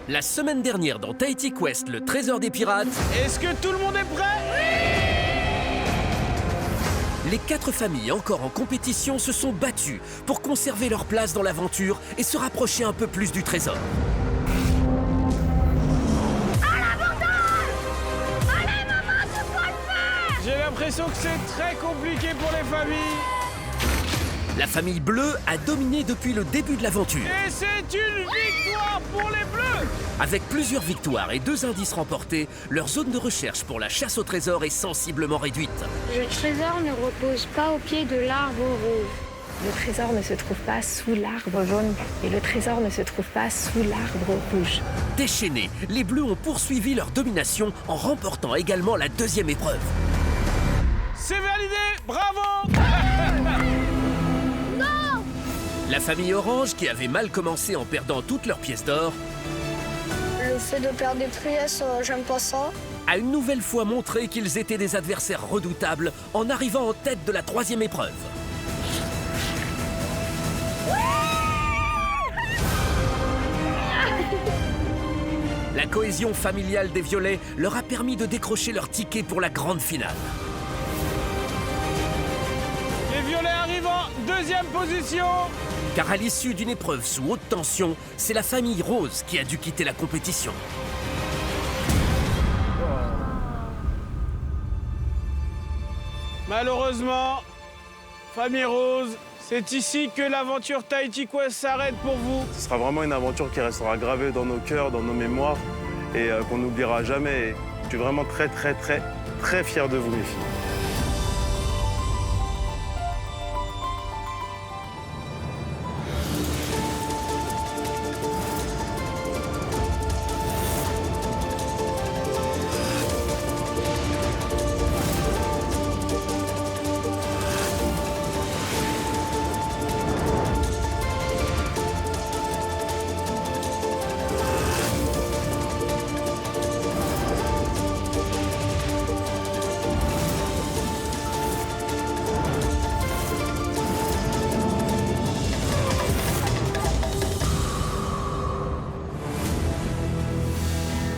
La semaine dernière dans Tahiti Quest, le trésor des pirates, Est-ce que tout le monde est prêt? les 4 familles encore en compétition se sont battues pour conserver leur place dans l'aventure et se rapprocher un peu plus du trésor. J'ai l'impression que c'est très compliqué pour les familles. La famille bleue a dominé depuis le début de l'aventure. Et c'est une victoire pour les Bleus! Avec plusieurs victoires et 2 indices remportés, leur zone de recherche pour la chasse au trésor est sensiblement réduite. Le trésor ne repose pas au pied de l'arbre rose. Le trésor ne se trouve pas sous l'arbre jaune et le trésor ne se trouve pas sous l'arbre rouge. Déchaînés, les bleus ont poursuivi leur domination en remportant également la 2e épreuve. C'est validé! Bravo! La famille orange, qui avait mal commencé en perdant toutes leurs pièces d'or, Le fait de perdre des pièces, j'aime pas ça. a une nouvelle fois montré qu'ils étaient des adversaires redoutables en arrivant en tête de la 3e épreuve. La cohésion familiale des violets leur a permis de décrocher leur ticket pour la grande finale. Les violets arrivent en 2e position. Car à l'issue d'une épreuve sous haute tension, c'est la famille rose qui a dû quitter la compétition. Malheureusement, famille rose, c'est ici que l'aventure Tahiti Quest s'arrête pour vous. Ce sera vraiment une aventure qui restera gravée dans nos cœurs, dans nos mémoires et qu'on n'oubliera jamais. Et je suis vraiment très fier de vous, mes filles.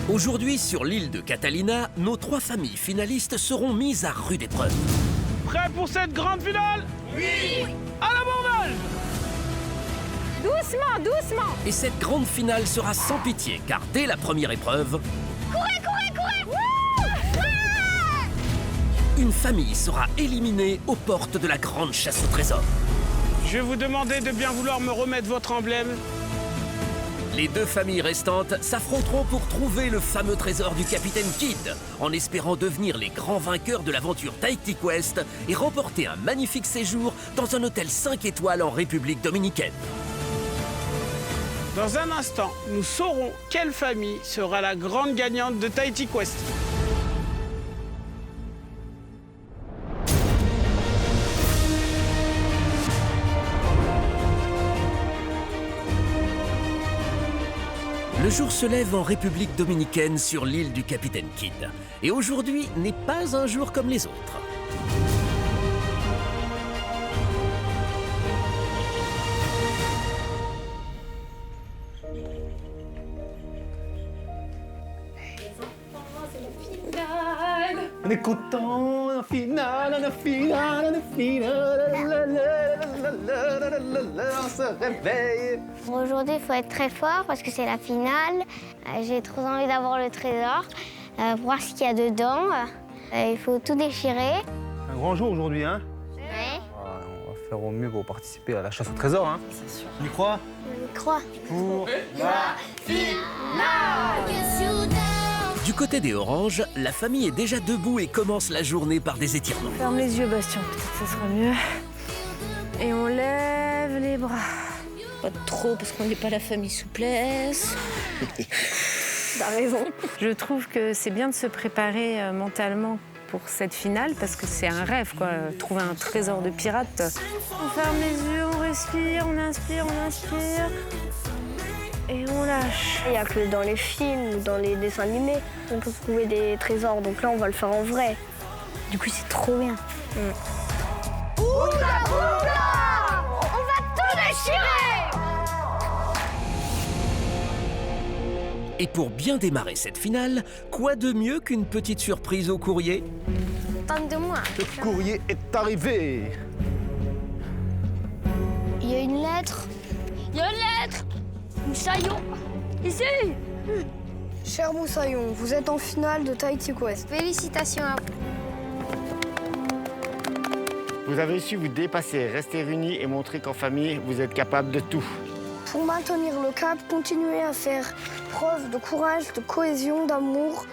Aujourd'hui, sur l'île de Catalina, nos 3 familles finalistes seront mises à rude épreuve. Prêts pour cette grande finale? Oui! À l'abordage! Doucement, doucement. Et cette grande finale sera sans pitié, car dès la première épreuve, une famille sera éliminée aux portes de la grande chasse au trésor. Je vais vous demander de bien vouloir me remettre votre emblème. Les 2 familles restantes s'affronteront pour trouver le fameux trésor du capitaine Kidd, en espérant devenir les grands vainqueurs de l'aventure Tahiti Quest et remporter un magnifique séjour dans un hôtel 5 étoiles en République dominicaine. Dans un instant, nous saurons quelle famille sera la grande gagnante de Tahiti Quest. Le jour se lève en République dominicaine sur l'île du capitaine Kidd. Et aujourd'hui n'est pas un jour comme les autres. On est content, la finale, la finale, la finale, on se réveille. Aujourd'hui, il faut être très fort parce que c'est la finale. J'ai trop envie d'avoir le trésor, voir ce qu'il y a dedans. Il faut tout déchirer. Un grand jour aujourd'hui, hein? Ouais. On va faire au mieux pour participer à la chasse au trésor, hein? C'est sûr. On y croit? On y croit. Pour Du côté des oranges, la famille est déjà debout et commence la journée par des étirements. Ferme les yeux, Bastien, peut-être que ça sera mieux. Et on lève les bras. Pas trop, parce qu'on n'est pas la famille souplesse. T'as raison. Je trouve que c'est bien de se préparer mentalement pour cette finale, parce que c'est un rêve, quoi. Trouver un trésor de pirate. On ferme les yeux, on respire, on inspire, et on lâche. Il n'y a que dans les films ou dans les dessins animés qu'on peut trouver des trésors. Donc là, on va le faire en vrai. Du coup, c'est trop bien. Oula, oula! On va tout déchirer! Et pour bien démarrer cette finale, quoi de mieux qu'une petite surprise au courrier? Tente de moi. Le courrier est arrivé. Il y a une lettre. Il y a une lettre. Moussaillon. Ici. Cher Moussaillon, vous êtes en finale de Tahiti Quest. Félicitations à vous. Vous avez su vous dépasser, rester unis et montrer qu'en famille, vous êtes capable de tout. Pour maintenir le cap, continuez à faire preuve de courage, de cohésion, d'amour.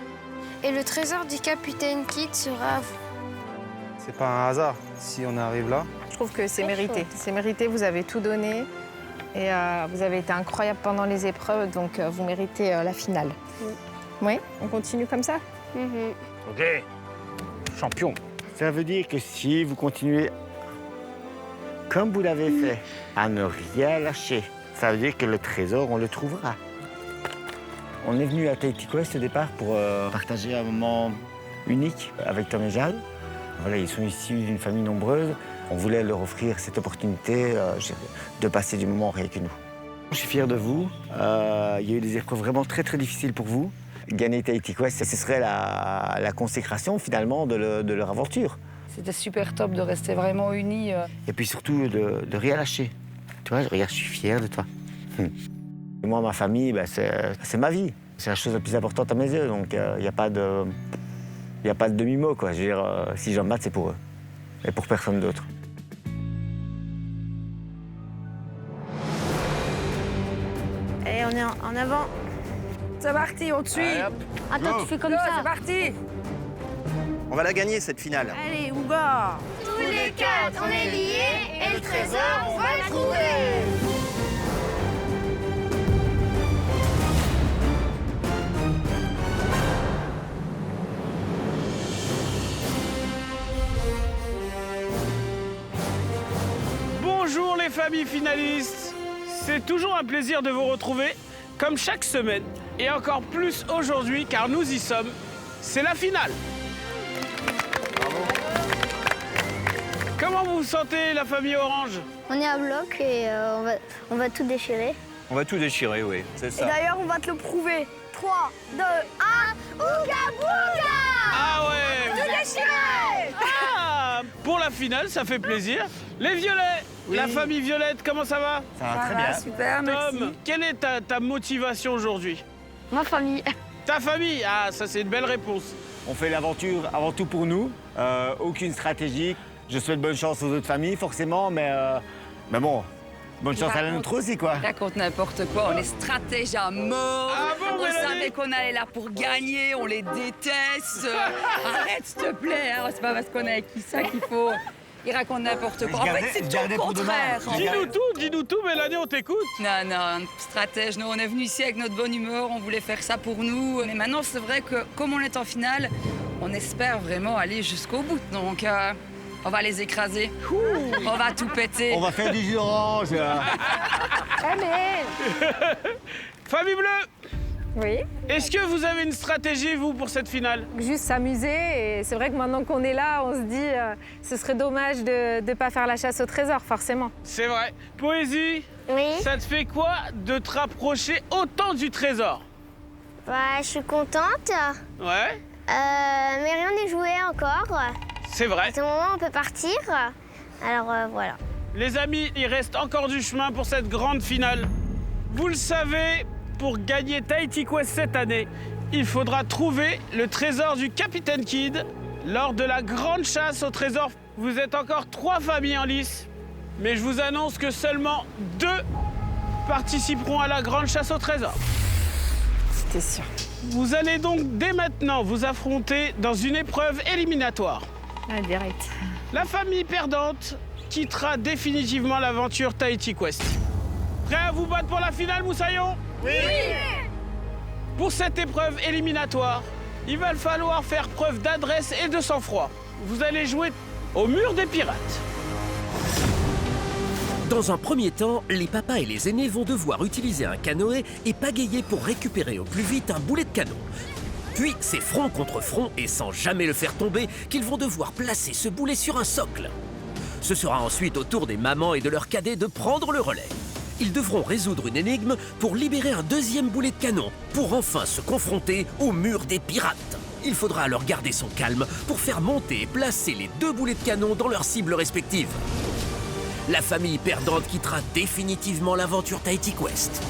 Et le trésor du capitaine Kidd sera à vous. C'est pas un hasard si on arrive là. Je trouve que c'est mérité. C'est mérité, vous avez tout donné. Et vous avez été incroyable pendant les épreuves, donc vous méritez la finale. Oui, on continue comme ça? OK. Champion. Ça veut dire que si vous continuez comme vous l'avez fait, à ne rien lâcher, ça veut dire que le trésor, on le trouvera. On est venu à Tahiti Quest au départ pour partager un moment unique avec Tom et Jade. Voilà, ils sont issus d'une famille nombreuse. On voulait leur offrir cette opportunité de passer du moment avec nous. Je suis fier de vous. Il y a eu des épreuves vraiment très très difficiles pour vous. Gagner Tahiti Quest, ce serait la consécration finalement de leur aventure. C'était super top de rester vraiment unis. Et puis surtout de rien lâcher. Tu vois, regarde, je suis fier de toi. Et moi, ma famille, ben, c'est ma vie. C'est la chose la plus importante à mes yeux. Donc il n'y a pas de demi-mot, quoi. Je veux dire, si j'en batte, c'est pour eux. Et pour personne d'autre. Allez, on est en avant. C'est parti, on te suit. Attends, tu fais comme ça. C'est parti. On va la gagner, cette finale. Allez, Ouga. Tous les quatre, on est liés et le trésor, on va le trouver. Bonjour les familles finalistes. C'est toujours un plaisir de vous retrouver, comme chaque semaine, et encore plus aujourd'hui, car nous y sommes. C'est la finale. Comment vous vous sentez, la famille Orange? On est à bloc et on va tout déchirer. On va tout déchirer, oui, c'est Et ça. d'ailleurs, on va te le prouver. 3, 2, 1, Ouga bouga! Ah ouais! tout déchiré! Ah, pour la finale, ça fait plaisir. Les Violets, la famille Violette, comment ça va? Ça va très bien. Super, merci. Tom, quelle est ta motivation aujourd'hui? Ma famille. Ta famille? Ah, ça c'est une belle réponse. On fait l'aventure avant tout pour nous. Aucune stratégie. Je souhaite bonne chance aux autres familles, forcément, mais bon, bonne chance à la nôtre aussi, quoi. Raconte n'importe quoi, on est stratège à mort. Ah bon, On Mélanie? savait qu'on allait là pour gagner, on les déteste. Arrête, s'il te plaît, hein, c'est pas parce qu'on est avec ça qu'il faut. Il raconte n'importe quoi. En fait, c'est tout le contraire. Dis-nous tout, Mélanie, on t'écoute. Non, stratège. Nous, on est venu ici avec notre bonne humeur, on voulait faire ça pour nous. Mais maintenant, c'est vrai que comme on est en finale, on espère vraiment aller jusqu'au bout. Donc, on va les écraser. On va tout péter. On va faire du jus d'orange. Famille Bleue, Oui, est-ce que vous avez une stratégie, vous, pour cette finale? juste s'amuser. Et c'est vrai que maintenant qu'on est là, on se dit ce serait dommage de ne pas faire la chasse au trésor, forcément. C'est vrai. Poésie, Oui. ça te fait quoi de te rapprocher autant du trésor? Bah, je suis contente. Ouais, Mais rien n'est joué encore. c'est vrai. À ce moment, on peut partir. Alors voilà. Les amis, il reste encore du chemin pour cette grande finale. Vous le savez, pour gagner Tahiti Quest cette année, il faudra trouver le trésor du capitaine Kidd lors de la grande chasse au trésor. Vous êtes encore 3 familles en lice, mais je vous annonce que seulement 2 participeront à la grande chasse au trésor. C'était sûr. Vous allez donc dès maintenant vous affronter dans une épreuve éliminatoire. Ah, direct. La famille perdante quittera définitivement l'aventure Tahiti Quest. Prêt à vous battre pour la finale, Moussaillon? Oui! Pour cette épreuve éliminatoire, il va falloir faire preuve d'adresse et de sang-froid. Vous allez jouer au mur des pirates. Dans un premier temps, les papas et les aînés vont devoir utiliser un canoë et pagayer pour récupérer au plus vite un boulet de canon. Puis, c'est front contre front et sans jamais le faire tomber qu'ils vont devoir placer ce boulet sur un socle. Ce sera ensuite au tour des mamans et de leurs cadets de prendre le relais. Ils devront résoudre une énigme pour libérer un deuxième boulet de canon, pour enfin se confronter au mur des pirates. Il faudra alors garder son calme pour faire monter et placer les 2 boulets de canon dans leurs cibles respectives. La famille perdante quittera définitivement l'aventure Tahiti Quest.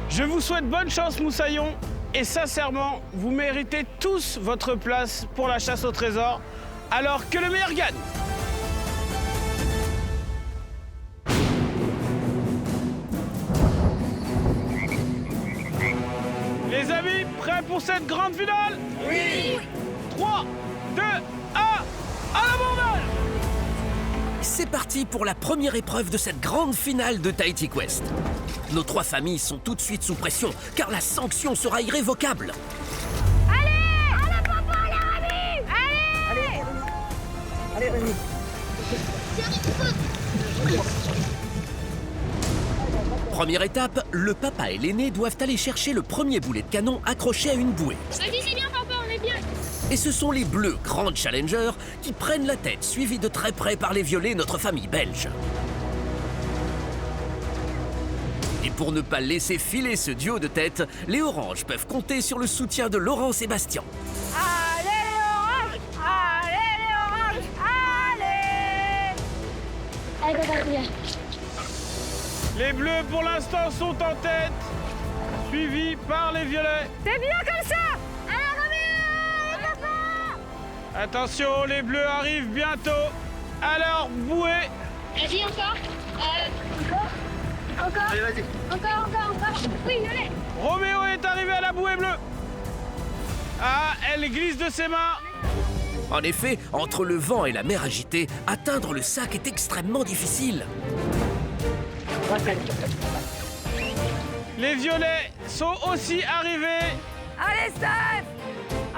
Je vous souhaite bonne chance, Moussaillon. Et sincèrement, vous méritez tous votre place pour la chasse au trésor. Alors que le meilleur gagne. Les amis, prêts pour cette grande finale? Oui! 3, 2, 1, à la bordelle! C'est parti pour la première épreuve de cette grande finale de Tahiti Quest. Nos 3 familles sont tout de suite sous pression, car la sanction sera irrévocable. Allez! Allez, papa, allez, Rémi! Allez! Allez, Rémi. Première étape, le papa et l'aîné doivent aller chercher le premier boulet de canon accroché à une bouée. Vas-y, c'est bien, papa, on est bien. Et ce sont les bleus, grands challengers, qui prennent la tête, suivis de très près par les violets, notre famille belge. Et pour ne pas laisser filer ce duo de tête, les oranges peuvent compter sur le soutien de Laurent Sébastien. Allez, les oranges! Allez, les oranges! Allez! Allez, papa, viens. Les bleus, pour l'instant, sont en tête, suivis par les violets. C'est bien comme ça! Allez, Rémi! Papa! Attention, les bleus arrivent bientôt. Alors, bouée. Vas-y, encore. Encore. Allez, vas-y. Encore. Oui, allez. Roméo est arrivé à la bouée bleue. Ah, elle glisse de ses mains. En effet, entre le vent et la mer agitée, atteindre le sac est extrêmement difficile. Les violets sont aussi arrivés. Allez, Steph!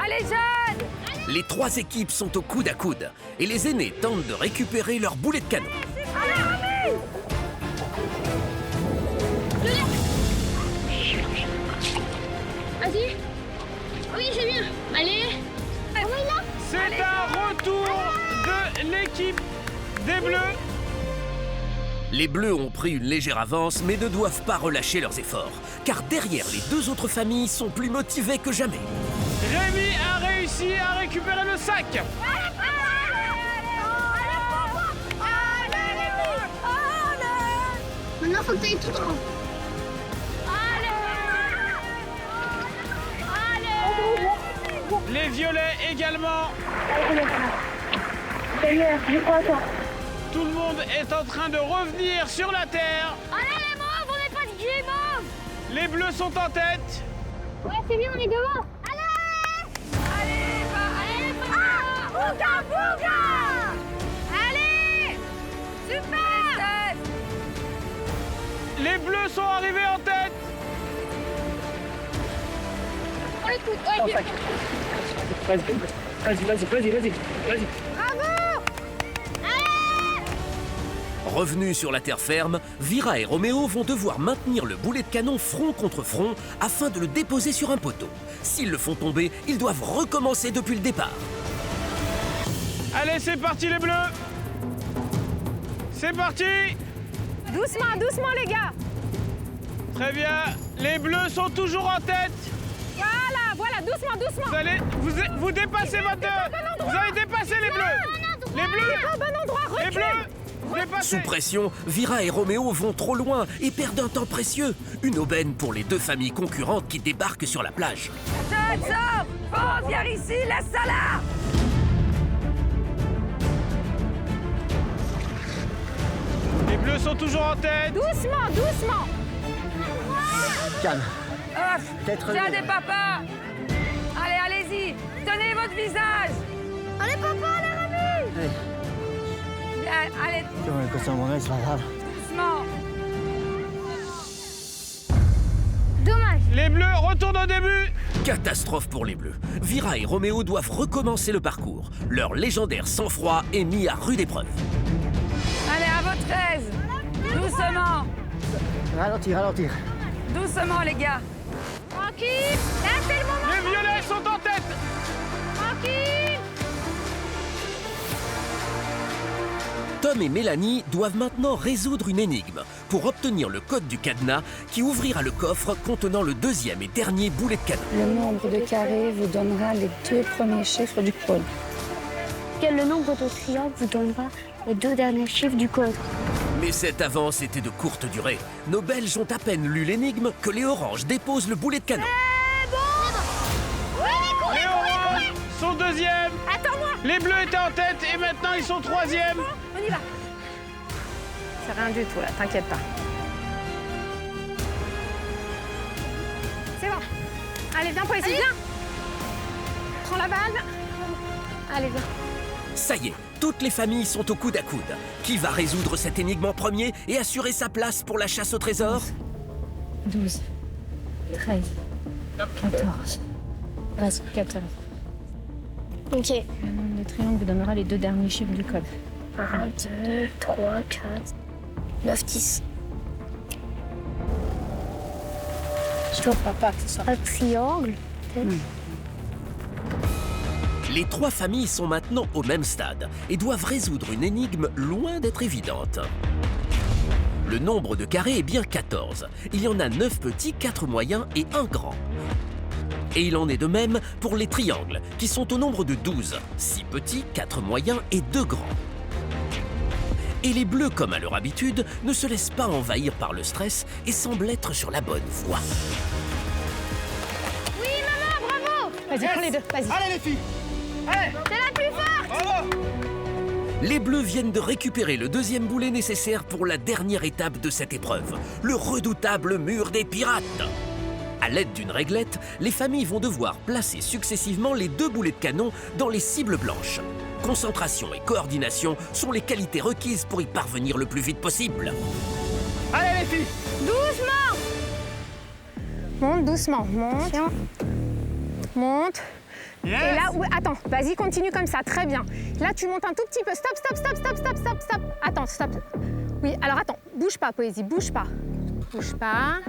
Allez, Jeanne! Les 3 équipes sont au coude à coude et les aînés tentent de récupérer leur boulet de canon. Allez, Rémi! Vas-y. Oui, c'est bien. Allez. C'est un retour de l'équipe des bleus. Les bleus ont pris une légère avance mais ne doivent pas relâcher leurs efforts, car derrière les 2 autres familles sont plus motivées que jamais. Rémi a réussi à récupérer le sac. Maintenant, faut que tu ailles tout droit. Les violets également. Tout le monde est en train de revenir sur la terre. Allez, les mauves, on n'est pas de gay mauves. Les bleus sont en tête. Ouais, c'est bien, on est devant. Allez, Bouga, Bouga. Allez, super. Les bleus sont arrivés en tête. On écoute, ouais, Vas-y. bravo. Revenus sur la terre ferme, Vira et Roméo vont devoir maintenir le boulet de canon front contre front afin de le déposer sur un poteau. S'ils le font tomber, ils doivent recommencer depuis le départ. Allez, c'est parti les bleus. C'est parti. Doucement, les gars. Très bien. Les bleus sont toujours en tête. Voilà, doucement. Vous dépassez votre... Vous avez dépassé les bleus. Les bleus. Les bleus. Vous dépassez. Sous pression, Vira et Roméo vont trop loin et perdent un temps précieux. Une aubaine pour les 2 familles concurrentes qui débarquent sur la plage. Stop! Oh, viens ici, laisse ça là! Les bleus sont toujours en tête. Doucement. Calme. Hop! Tête Tiens relevée. des papas! Allez, tenez votre visage! Allez, papa, allez, Rémi. Allez. Bien, allez, Tu vois, que c'est mon œil, c'est pas grave. doucement! Dommage. Les bleus retournent au début. Catastrophe pour les bleus. Vira et Roméo doivent recommencer le parcours. Leur légendaire sang-froid est mis à rude épreuve. Allez, à votre aise! Doucement! Ralentir. Doucement, les gars! Tranquille. Là, c'est le moment. Les violets sont en tête. Tranquille. Tom et Mélanie doivent maintenant résoudre une énigme pour obtenir le code du cadenas qui ouvrira le coffre contenant le deuxième et dernier boulet de canon. Le nombre de carrés vous donnera les 2 premiers chiffres du code. Le nombre de triangles vous donnera les 2 derniers chiffres du code. Mais cette avance était de courte durée. Nos Belges ont à peine lu l'énigme que les oranges déposent le boulet de canon. Les oranges sont deuxième. Attends-moi. Les bleus étaient en tête et maintenant ils sont troisième. On y va. C'est rien du tout, là, t'inquiète pas. C'est bon. Allez, viens, Poésie, viens. Prends la balle. Allez, viens. Ça y est, toutes les familles sont au coude à coude. Qui va résoudre cette énigme en premier et assurer sa place pour la chasse au trésor? 12, 13, 14, 14. Ok. Le nombre de triangles vous donnera les 2 derniers chiffres du code. 1, 2, 3, 4, 9, 10. Je ne crois pas que ce soit Un triangle, peut-être. Les 3 familles sont maintenant au même stade et doivent résoudre une énigme loin d'être évidente. Le nombre de carrés est bien 14. Il y en a 9 petits, 4 moyens et 1 grand. Et il en est de même pour les triangles, qui sont au nombre de 12. 6 petits, 4 moyens et 2 grands. Et les bleus, comme à leur habitude, ne se laissent pas envahir par le stress et semblent être sur la bonne voie. Oui, maman, bravo. Vas-y, prends les 2, vas-y. Allez les filles. Allez. C'est la plus forte. Bravo. Les bleus viennent de récupérer le deuxième boulet nécessaire pour la dernière étape de cette épreuve, le redoutable mur des pirates. À l'aide d'une réglette, les familles vont devoir placer successivement les 2 boulets de canon dans les cibles blanches. Concentration et coordination sont les qualités requises pour y parvenir le plus vite possible. Allez les filles. Doucement. Monte doucement, monte. Monte. Yes. Et là, attends, vas-y, continue comme ça, très bien. Là, tu montes un tout petit peu. Stop, stop, stop, stop, stop, stop, stop. Attends, stop. Oui, alors attends, bouge pas, Poésie, bouge pas. Bouge pas.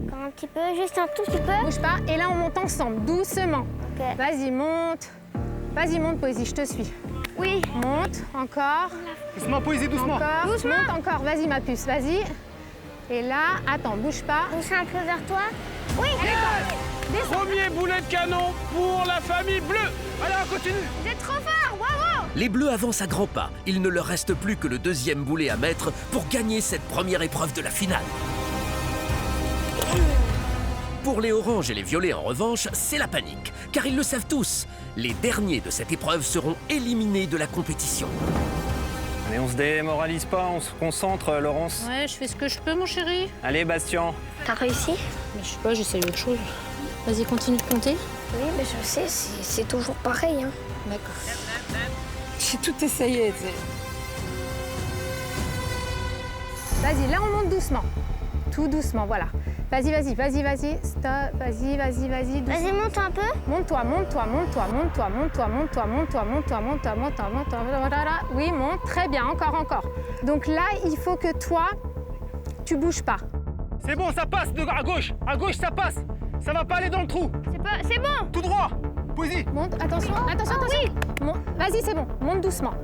Encore un petit peu, juste un tout petit peu. Bouge pas. Et là, on monte ensemble, doucement. Ok. Vas-y, monte. Vas-y, monte, Poésie, je te suis. Oui. Monte, encore. Doucement, Poésie, doucement. Encore. Monte encore, vas-y, ma puce, vas-y. Et là, attends, bouge pas. Pousse un peu vers toi. Oui. Premier boulet de canon pour la famille bleue. Allez, on continue. Vous êtes trop fort, bravo. Les bleus avancent à grands pas. Il ne leur reste plus que le deuxième boulet à mettre pour gagner cette première épreuve de la finale. Pour les oranges et les violets, en revanche, c'est la panique. Car ils le savent tous, les derniers de cette épreuve seront éliminés de la compétition. Allez, on se démoralise pas, on se concentre, Laurence. Ouais, je fais ce que je peux, mon chéri. Allez, Bastien. T'as réussi? Mais je sais pas, j'essaye autre chose. Vas-y, continue de compter. Oui, mais je sais, c'est toujours pareil. Hein. D'accord. J'ai tout essayé, tu sais. Vas-y, là, on monte doucement. Tout doucement, voilà. Vas-y, vas-y, vas-y, vas-y. Stop, vas-y, vas-y, vas-y. Vas-y, monte un peu. Monte-toi, monte-toi, monte-toi, monte-toi, monte-toi, monte-toi, monte-toi, monte-toi, monte-toi, monte-toi, monte-toi, voilà. Oui, monte, très bien, encore, encore. Donc là, il faut que toi, tu bouges pas. C'est bon, ça passe à gauche. À gauche, ça passe. Ça va pas aller dans le trou. C'est bon. Tout droit. Poésie. Monte, attention, attention, attention. Vas-y, c'est bon, monte doucement.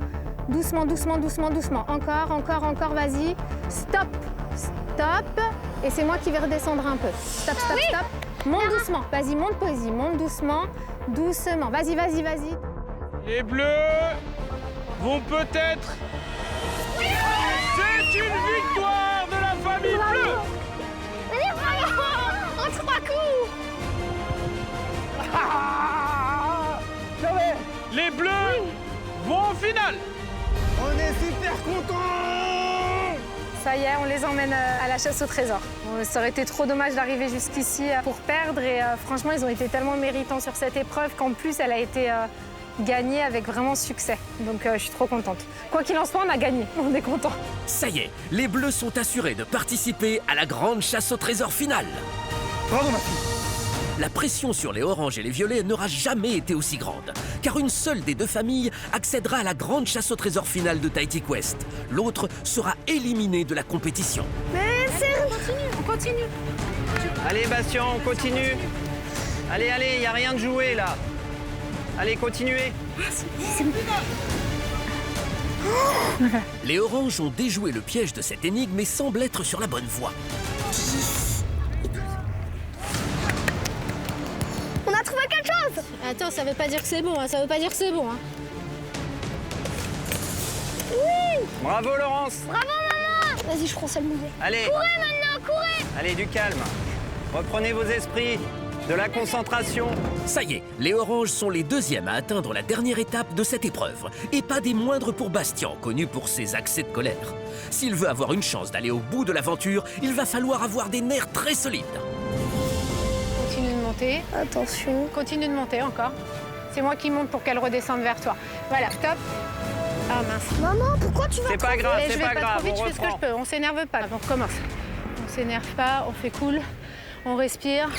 Doucement, doucement, doucement, doucement. Encore, encore, encore, vas-y. Stop, stop. Et c'est moi qui vais redescendre un peu. Stop, stop, stop. Monte doucement. Vas-y, monte, Poésie. Monte doucement, doucement. Vas-y, vas-y, vas-y. Les bleus vont peut-être... C'est une victoire de la famille bleue. Vas-y, bravo. En 3 coups. Les bleus vont en finale. On est super contents. Ça y est, on les emmène à la chasse au trésor. Ça aurait été trop dommage d'arriver jusqu'ici pour perdre. Et franchement, ils ont été tellement méritants sur cette épreuve qu'en plus, elle a été gagnée avec vraiment succès. Donc je suis trop contente. Quoi qu'il en soit, on a gagné. On est contents. Ça y est, les bleus sont assurés de participer à la grande chasse au trésor finale. Bravo, ma fille. La pression sur les oranges et les violets n'aura jamais été aussi grande, car une seule des 2 familles accédera à la grande chasse au trésor finale de Tahiti Quest. L'autre sera éliminée de la compétition. Mais c'est... On continue. Allez, Bastien, on continue. Allez, allez, il n'y a rien de joué, là. Allez, continuez. Les oranges ont déjoué le piège de cette énigme et semblent être sur la bonne voie. On a trouvé quelque chose. Attends, ça veut pas dire que c'est bon, hein, ça veut pas dire que c'est bon. Hein. Oui. Bravo Laurence. Bravo maman. Vas-y, je prends celle mouillée. Allez. Courez maintenant, courez. Allez, du calme. Reprenez vos esprits, de la concentration. Ça y est, les oranges sont les deuxièmes à atteindre la dernière étape de cette épreuve. Et pas des moindres pour Bastien, connu pour ses accès de colère. S'il veut avoir une chance d'aller au bout de l'aventure, il va falloir avoir des nerfs très solides. Continue de monter. Attention. Continue de monter encore. C'est moi qui monte pour qu'elle redescende vers toi. Voilà, stop. Ah mince. Maman, pourquoi tu vas C'est pas grave, Je c'est vais pas grave, trop vite, on je fais ce que je reprend. peux. On s'énerve pas. On recommence. On s'énerve pas, on fait cool. On respire.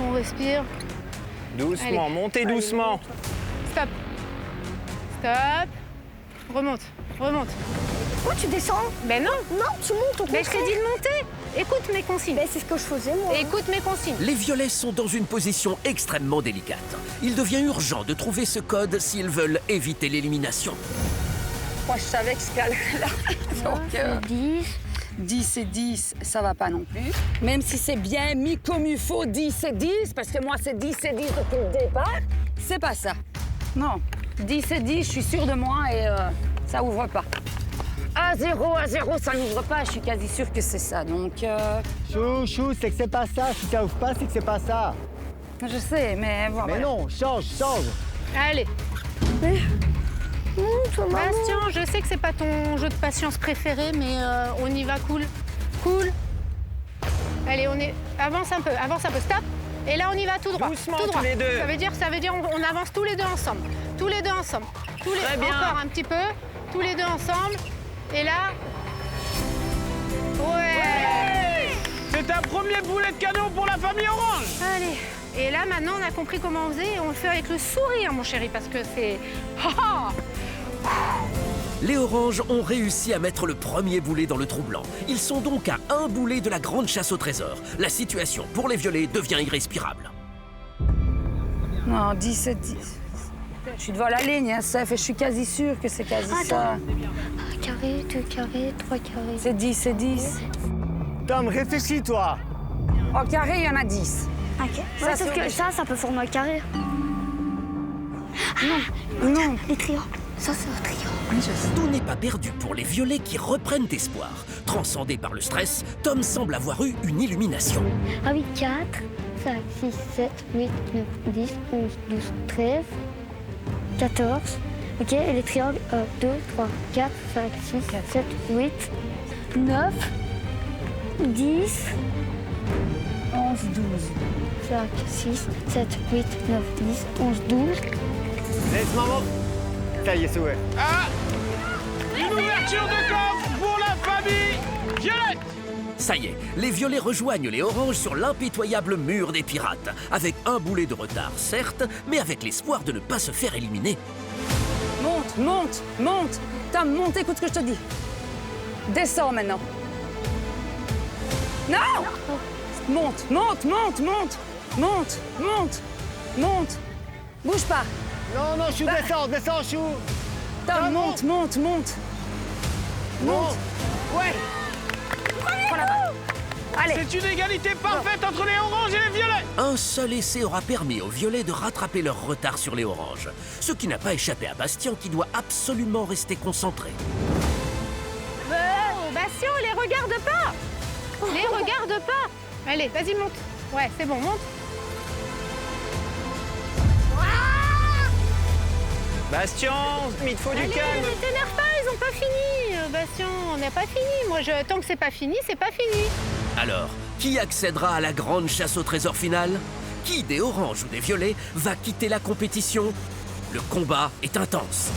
On respire. Doucement, Allez. montez Allez, doucement. Stop. Stop. Remonte. Remonte. Pourquoi tu descends? Ben non. Non, tu montes au Mais contraire. je t'ai dit de monter. Écoute mes consignes. Ben, c'est ce que je faisais, moi. Écoute mes consignes. Les violets sont dans une position extrêmement délicate. Il devient urgent de trouver ce code s'ils veulent éviter l'élimination. Moi, je savais que ce calcul-là. Donc, 10. 10 et 10, ça va pas non plus. Même si c'est bien mis comme il faut, 10 et 10, parce que moi, c'est 10 et 10 depuis le départ, c'est pas ça. Non, 10 et 10, je suis sûre de moi et ça ouvre pas. À 0, ça n'ouvre pas, je suis quasi sûre que c'est ça, donc... Chou, c'est que c'est pas ça. Si ça ouvre pas, c'est que c'est pas ça. Je sais, mais bon, Mais voilà. non, change. Allez. Monte, maman. Bastien, je sais que c'est pas ton jeu de patience préféré, mais on y va cool. Cool. Allez, avance un peu, stop. Et là, on y va tout droit. Doucement, tout droit. tous les deux. Ça veut dire on avance tous les deux ensemble. Tous les deux ensemble. Très bien. Encore un petit peu. Tous les deux ensemble. Et là... Ouais. C'est un premier boulet de canon pour la famille orange. Allez. Et là, maintenant, on a compris comment on faisait. Et on le fait avec le sourire, mon chéri, parce que c'est... Les oranges ont réussi à mettre le premier boulet dans le trou blanc. Ils sont donc à un boulet de la grande chasse au trésor. La situation pour les violets devient irrespirable. Non, 10 et 10. Je suis devant la ligne, hein, Seth, et je suis quasi sûre que c'est quasi ça. Carré, 2 carrés, 3 carrés. C'est 10, c'est 10. Tom, réfléchis, toi. En carré, il y en a 10. Ok. Ça, Ouais, c'est sauf que obligé. ça peut former un carré. Non. Les triangles. Ça, c'est un triangle. Tout n'est pas perdu pour les violets qui reprennent espoir. Transcendés par le stress, Tom semble avoir eu une illumination. Ah oui, 4, 5, 6, 7, 8, 9, 10, 11, 12, 13, 14. Ok, et les triangles, 2, 3, 4, 5, 6, 7, 8, 9, 10, 11, 12. 5, 6, 7, 8, 9, 10, 11, 12. Laisse maman. Ça y est, c'est ouvert. Ah, une ouverture de coffre pour la famille violette. Ça y est, les violets rejoignent les oranges sur l'impitoyable mur des pirates. Avec un boulet de retard, certes, mais avec l'espoir de ne pas se faire éliminer. Monte. Tom, monte, écoute ce que je te dis. Descends maintenant. Non! Monte. Bouge pas. Non, Chou, descends, Chou. Tom, monte. Ouais. Prends la balle. Allez. C'est une égalité parfaite entre les oranges et les violets. Un seul essai aura permis aux violets de rattraper leur retard sur les oranges. Ce qui n'a pas échappé à Bastien qui doit absolument rester concentré. Bastien, les regarde pas. Les regarde pas. Allez, vas-y, monte. Ouais, c'est bon, monte. Bastien, il te faut du Allez, calme. ne t'énerve pas, ils ont pas fini. Bastien, on n'a pas fini. Moi, tant que c'est pas fini, c'est pas fini. Alors, qui accédera à la grande chasse au trésor finale? Qui des oranges ou des violets va quitter la compétition? Le combat est intense.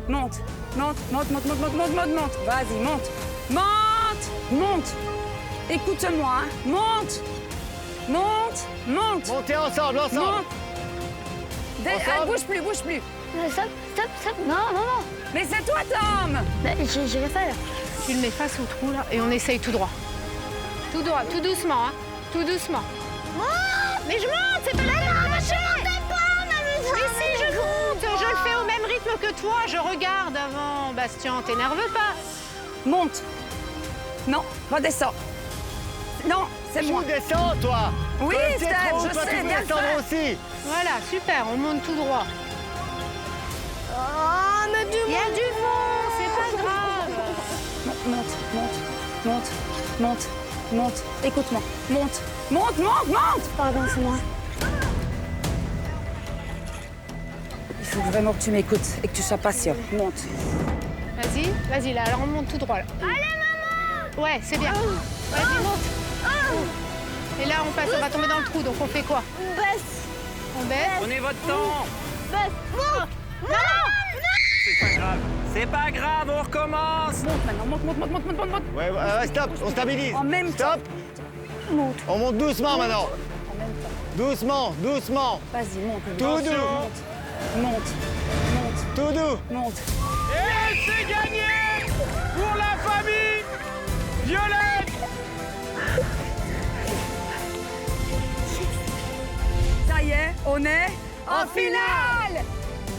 Monte. Vas-y, monte. Écoute-moi, hein. Monte. Montez ensemble. Monte. Bouge plus. Stop. Non. Mais c'est toi, Tom. J'ai rien fait là. Tu le mets face au trou, là, et on essaye tout droit. Tout droit, tout doucement, hein. Tout doucement. Mais je monte, c'est pas la peine de marcher. Mais si, je monte. Je le fais au même rythme rythme que toi, je regarde avant. Bastien, t'énerve pas. Monte. Non, redescends. Non, c'est moi. Tu descends, toi. Oui, Toi, c'est Steph, trop, je toi, sais, tu peux bien descendre fait. aussi. Voilà, super, on monte tout droit. Ah, mais du Il y a du vent, c'est pas grave. Monte, monte, monte, monte, monte. Écoute-moi. Monte, monte, monte, monte. Pardon, c'est moi. Il faut vraiment que tu m'écoutes et que tu sois patient. Monte. Vas-y, vas-y, là, alors on monte tout droit, là. Allez, maman! Ouais, c'est bien. Vas-y, monte. Et là, on passe, on va tomber dans le trou, donc on fait quoi? Baisse! On baisse. Prenez votre temps. Baisse! Monte! Non! C'est pas grave. C'est pas grave, on recommence. Monte maintenant, monte, monte, monte, monte, monte, monte. Ouais, stop, on stabilise. En même temps. Stop. On monte doucement maintenant. En même temps. Doucement, doucement. Vas-y, monte. Tout Attention. doux. Monte. Monte. Tout doux. Monte. Et c'est gagné pour la famille Violette. Ça y est, on est en finale.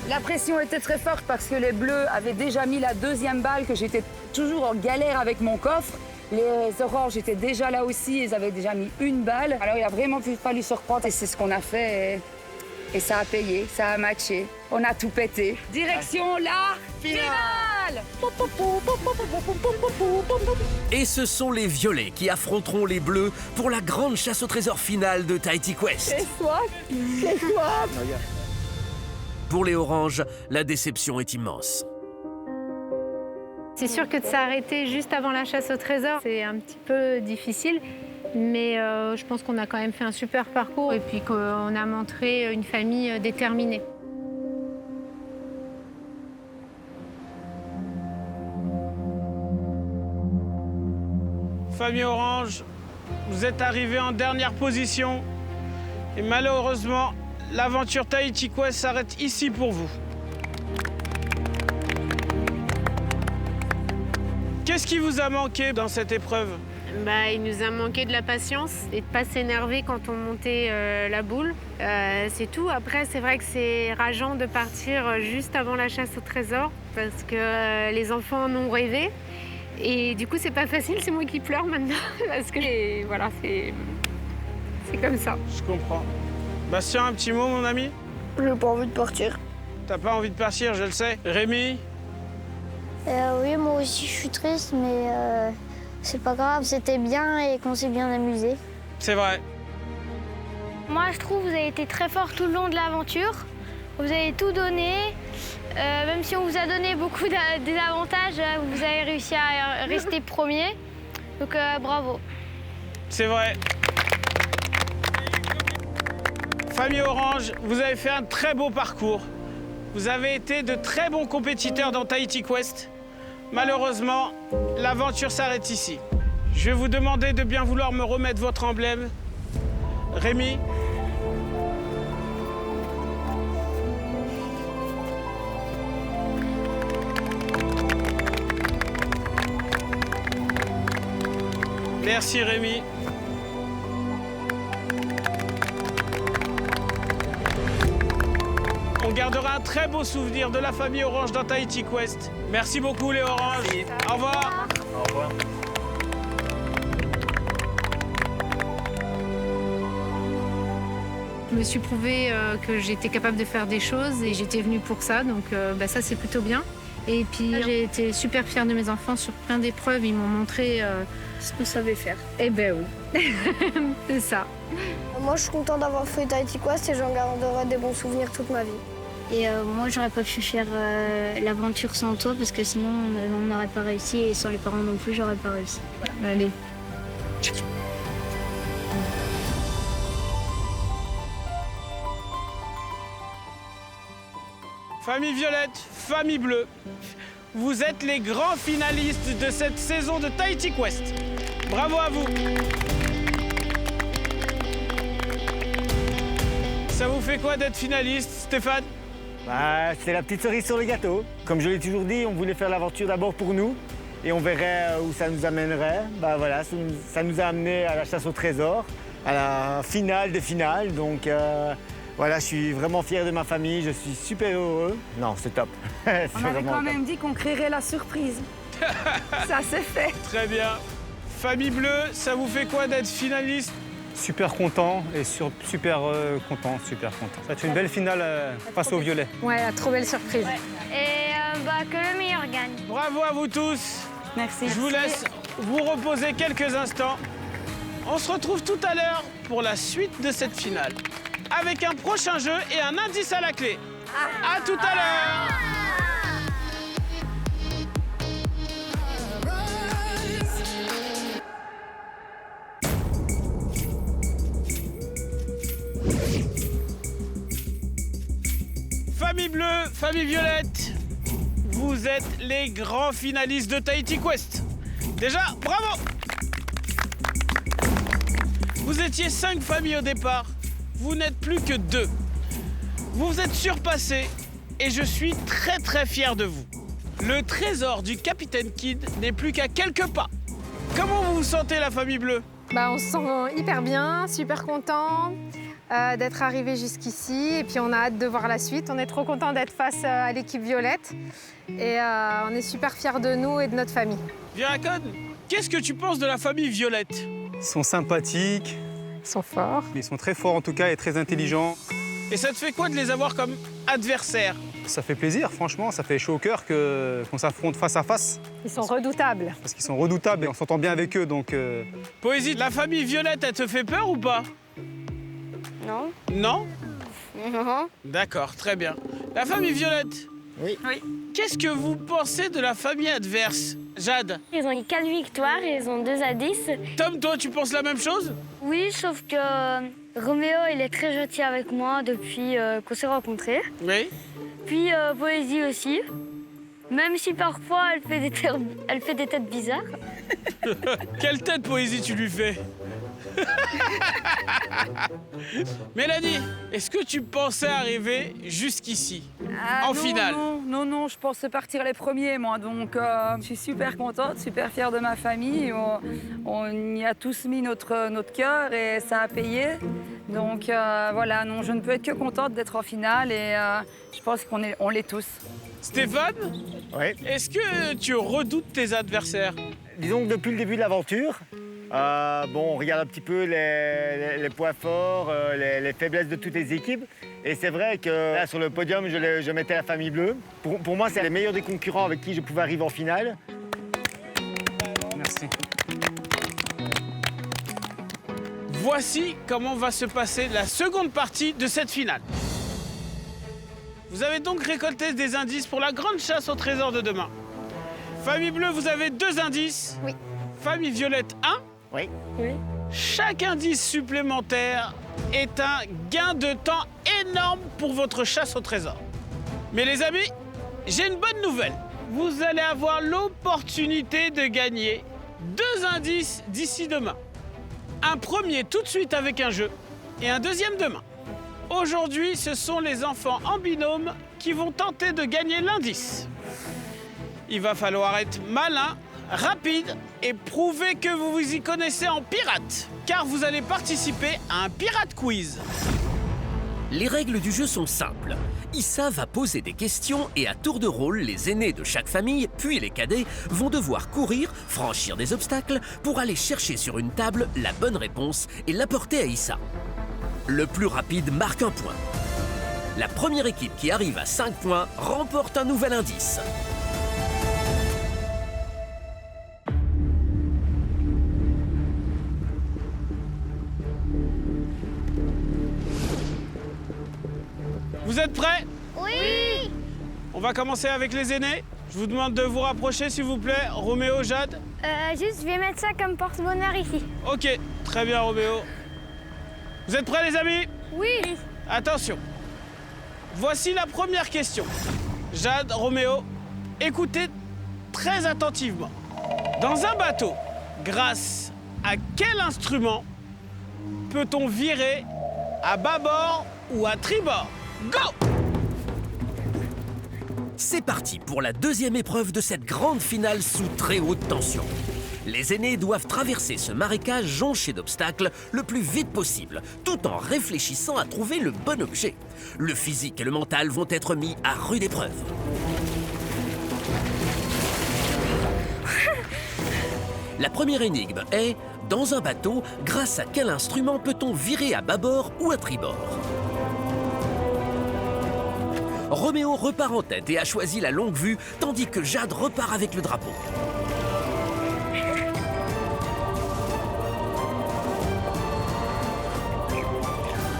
La pression était très forte parce que les Bleus avaient déjà mis la deuxième balle, que j'étais toujours en galère avec mon coffre. Les Oranges étaient déjà là aussi, ils avaient déjà mis une balle. Alors il a vraiment fallu se reprendre et c'est ce qu'on a fait. Et ça a payé, ça a matché. On a tout pété. Direction la finale. Et ce sont les violets qui affronteront les bleus pour la grande chasse au trésor finale de Tahiti Quest. Pour les oranges, la déception est immense. C'est sûr que de s'arrêter juste avant la chasse au trésor, c'est un petit peu difficile. Mais je pense qu'on a quand même fait un super parcours et puis qu'on a montré une famille déterminée. Famille Orange, vous êtes arrivés en dernière position. Et malheureusement, l'aventure Tahiti Quest s'arrête ici pour vous. Qu'est-ce qui vous a manqué dans cette épreuve? Il nous a manqué de la patience et de ne pas s'énerver quand on montait la boule. C'est tout. Après, c'est vrai que c'est rageant de partir juste avant la chasse au trésor parce que les enfants en ont rêvé. Et du coup, c'est pas facile, c'est moi qui pleure maintenant parce que voilà, c'est comme ça. Je comprends. Bastien, un petit mot, mon ami? J'ai pas envie de partir. T'as pas envie de partir, je le sais. Rémi? Oui, moi aussi, je suis triste, mais c'est pas grave, c'était bien et qu'on s'est bien amusé. C'est vrai. Moi, je trouve que vous avez été très fort tout le long de l'aventure. Vous avez tout donné. Même si on vous a donné beaucoup d'avantages, vous avez réussi à rester premier. Donc, bravo. C'est vrai. Famille Orange, vous avez fait un très beau parcours. Vous avez été de très bons compétiteurs dans Tahiti Quest. Malheureusement, l'aventure s'arrête ici. Je vais vous demander de bien vouloir me remettre votre emblème. Rémi? Merci Rémi. On gardera un très beau souvenir de la famille Orange dans Tahiti Quest. Merci beaucoup les Oranges. Au revoir. Au revoir. Je me suis prouvé que j'étais capable de faire des choses et j'étais venue pour ça, donc ça c'est plutôt bien. Et puis j'ai été super fière de mes enfants sur plein d'épreuves, ils m'ont montré ce qu'on savait faire. Eh ben oui, c'est ça. Moi, je suis contente d'avoir fait Tahiti Quest et j'en garderai des bons souvenirs toute ma vie. Et moi, j'aurais pas pu faire l'aventure sans toi parce que sinon, on n'aurait pas réussi et sans les parents non plus, j'aurais pas réussi. Voilà. Allez. Famille Violette, famille Bleue, vous êtes les grands finalistes de cette saison de Tahiti Quest. Bravo à vous. Ça vous fait quoi d'être finaliste, Stéphane? C'est la petite cerise sur le gâteau. Comme je l'ai toujours dit, on voulait faire l'aventure d'abord pour nous et on verrait où ça nous amènerait. Voilà, ça nous a amené à la chasse au trésor, à la finale des finales. Donc Voilà, je suis vraiment fier de ma famille, je suis super heureux. Non, c'est top. C'est On avait vraiment quand top. même dit qu'on créerait la surprise. Ça c'est fait. Très bien. Famille bleue, ça vous fait quoi d'être finaliste? Super content et super content. Ça va être une belle finale face aux violets. Ouais, trop belle surprise. Et que le meilleur gagne. Bravo à vous tous. Merci. Je vous laisse vous reposer quelques instants. On se retrouve tout à l'heure pour la suite de cette finale. Avec un prochain jeu et un indice à la clé. À tout à l'heure. Famille bleue, famille violette, vous êtes les grands finalistes de Tahiti Quest. Déjà, bravo! Vous étiez 5 familles au départ, vous n'êtes plus que 2. Vous vous êtes surpassés et je suis très fier de vous. Le trésor du Capitaine Kidd n'est plus qu'à quelques pas. Comment vous vous sentez, la famille bleue? On se sent hyper bien, super content d'être arrivé jusqu'ici. Et puis on a hâte de voir la suite. On est trop content d'être face à l'équipe violette. Et on est super fiers de nous et de notre famille. Viracon, qu'est-ce que tu penses de la famille violette? Ils sont sympathiques. Ils sont forts. Ils sont très forts en tout cas et très intelligents. Et ça te fait quoi de les avoir comme adversaires? Ça fait plaisir, franchement. Ça fait chaud au cœur qu'on s'affronte face à face. Ils sont redoutables. Parce qu'ils sont redoutables et on s'entend bien avec eux, donc... Poésie, la famille violette, elle te fait peur ou pas? Non. Non? Non. D'accord, très bien. La famille violette? Oui. Qu'est-ce que vous pensez de la famille adverse? Jade? Ils ont eu 4 victoires et ils ont 2 indices. Tom, toi, tu penses la même chose? Oui, sauf que Roméo, il est très gentil avec moi depuis qu'on s'est rencontrés. Oui. Puis Poésie aussi. Même si parfois elle fait des têtes bizarres. Quelle tête, Poésie, tu lui fais? Mélanie, est-ce que tu pensais arriver jusqu'ici, en finale? Non, je pensais partir les premiers, moi. Donc, je suis super contente, super fière de ma famille. On y a tous mis notre cœur et ça a payé. Donc, voilà, non, je ne peux être que contente d'être en finale et je pense qu'on l'est tous. Stéphane? Oui. Est-ce que tu redoutes tes adversaires? Disons que depuis le début de l'aventure, on regarde un petit peu les points forts, les faiblesses de toutes les équipes. Et c'est vrai que là, sur le podium, je mettais la famille bleue. Pour moi, c'est les meilleurs des concurrents avec qui je pouvais arriver en finale. Merci. Voici comment va se passer la seconde partie de cette finale. Vous avez donc récolté des indices pour la grande chasse au trésor de demain. Famille bleue, vous avez 2 indices. Oui. Famille violette, 1. Oui. Chaque indice supplémentaire est un gain de temps énorme pour votre chasse au trésor. Mais les amis, j'ai une bonne nouvelle. Vous allez avoir l'opportunité de gagner 2 indices d'ici demain. Un premier tout de suite avec un jeu et un deuxième demain. Aujourd'hui, ce sont les enfants en binôme qui vont tenter de gagner l'indice. Il va falloir être malin, rapide et prouver que vous vous y connaissez en pirate, car vous allez participer à un pirate quiz. Les règles du jeu sont simples. Issa va poser des questions et à tour de rôle, les aînés de chaque famille, puis les cadets, vont devoir courir, franchir des obstacles pour aller chercher sur une table la bonne réponse et l'apporter à Issa. Le plus rapide marque un point. La première équipe qui arrive à 5 points remporte un nouvel indice. Vous êtes prêts? Oui. On va commencer avec les aînés. Je vous demande de vous rapprocher, s'il vous plaît. Roméo, Jade. Juste, je vais mettre ça comme porte-bonheur ici. Ok, très bien, Roméo. Vous êtes prêts, les amis? Oui. Attention. Voici la première question. Jade, Roméo, écoutez très attentivement. Dans un bateau, grâce à quel instrument peut-on virer à bâbord ou à tribord? Go! C'est parti pour la deuxième épreuve de cette grande finale sous très haute tension. Les aînés doivent traverser ce marécage jonché d'obstacles le plus vite possible, tout en réfléchissant à trouver le bon objet. Le physique et le mental vont être mis à rude épreuve. La première énigme est, dans un bateau, grâce à quel instrument peut-on virer à bâbord ou à tribord? Roméo repart en tête et a choisi la longue vue, tandis que Jade repart avec le drapeau.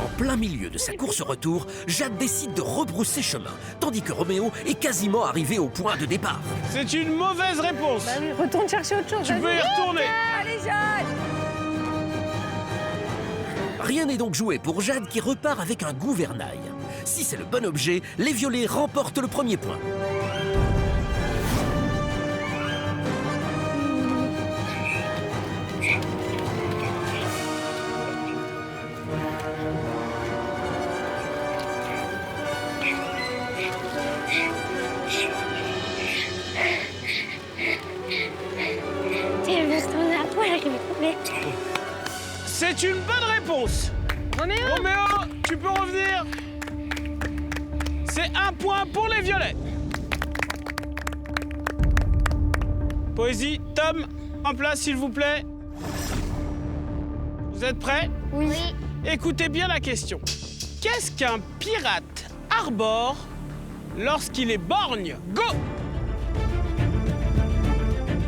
En plein milieu de sa course-retour, Jade décide de rebrousser chemin, tandis que Roméo est quasiment arrivé au point de départ. C'est une mauvaise réponse. Bah oui, retourne chercher autre chose. Tu peux y retourner. Allez, Jade! Rien n'est donc joué pour Jade qui repart avec un gouvernail. Si c'est le bon objet, les violets remportent le premier point. C'est une bonne réponse. Roméo, tu peux revenir. C'est un point pour les violets. Poésie, Tom, en place s'il vous plaît. Vous êtes prêts? Oui. Écoutez bien la question. Qu'est-ce qu'un pirate arbore lorsqu'il est borgne? Go!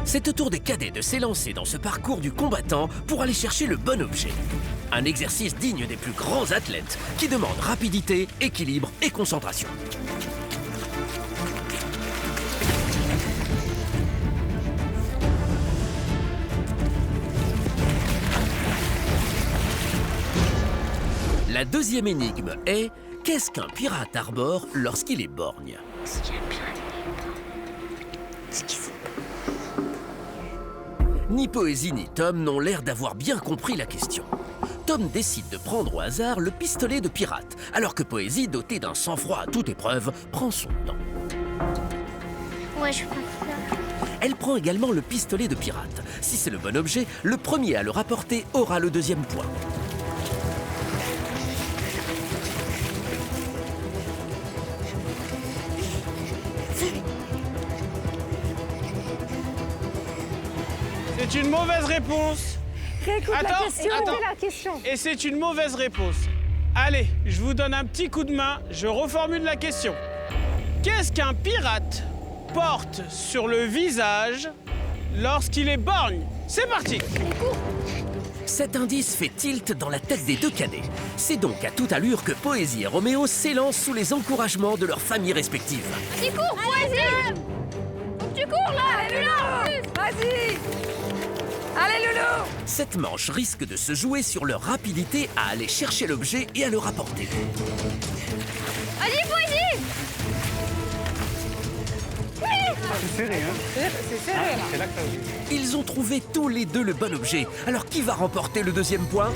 C'est au tour des cadets de s'élancer dans ce parcours du combattant pour aller chercher le bon objet. Un exercice digne des plus grands athlètes qui demande rapidité, équilibre et concentration. La deuxième énigme est « Qu'est-ce qu'un pirate arbore lorsqu'il est borgne ?» Ni Poésie ni Tom n'ont l'air d'avoir bien compris la question. Tom décide de prendre au hasard le pistolet de pirate, alors que Poésie, dotée d'un sang-froid à toute épreuve, prend son temps. Ouais, je crois que ça. Elle prend également le pistolet de pirate. Si c'est le bon objet, le premier à le rapporter aura le deuxième point. C'est une mauvaise réponse. Réécoute Attends. la question. Et c'est une mauvaise réponse. Allez, je vous donne un petit coup de main. Je reformule la question. Qu'est-ce qu'un pirate porte sur le visage lorsqu'il est borgne? C'est parti. Cet indice fait tilt dans la tête des deux cadets. C'est donc à toute allure que Poésie et Roméo s'élancent sous les encouragements de leurs familles respectives. Tu cours, Poésie! Faut que tu cours là! Allez, Loulou! Vas-y! Allez, Loulou! Cette manche risque de se jouer sur leur rapidité à aller chercher l'objet et à le rapporter. Allez, Poésie! C'est serré, hein? C'est serré, là. C'est là que t'as vu. Ils ont trouvé tous les deux le bon objet. Alors qui va remporter le deuxième point?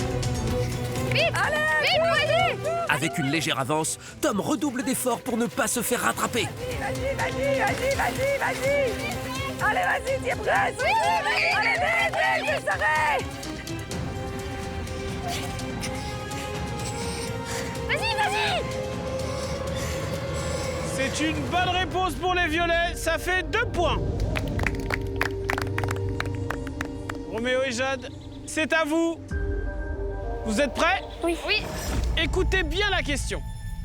Vite! Allez! Vite, Poésie! Avec une légère avance, Tom redouble d'efforts pour ne pas se faire rattraper. Vas-y! Allez, vas-y, t'es prête! Oui, vas-y! Allez, vite, c'est serré! Vas-y! C'est une bonne réponse pour les violets. Ça fait 2 points. Roméo et Jade, c'est à vous. Vous êtes prêts? Oui. Écoutez bien la question.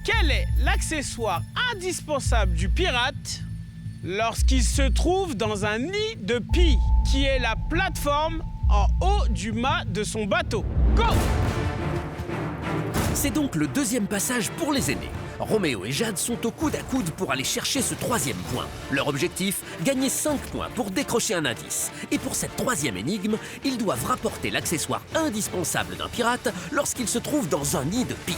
Quel est l'accessoire indispensable du pirate lorsqu'il se trouve dans un nid de pie, qui est la plateforme en haut du mât de son bateau? Go! C'est donc le deuxième passage pour les aînés. Roméo et Jade sont au coude à coude pour aller chercher ce troisième point. Leur objectif, gagner 5 points pour décrocher un indice. Et pour cette troisième énigme, ils doivent rapporter l'accessoire indispensable d'un pirate lorsqu'il se trouve dans un nid de pie.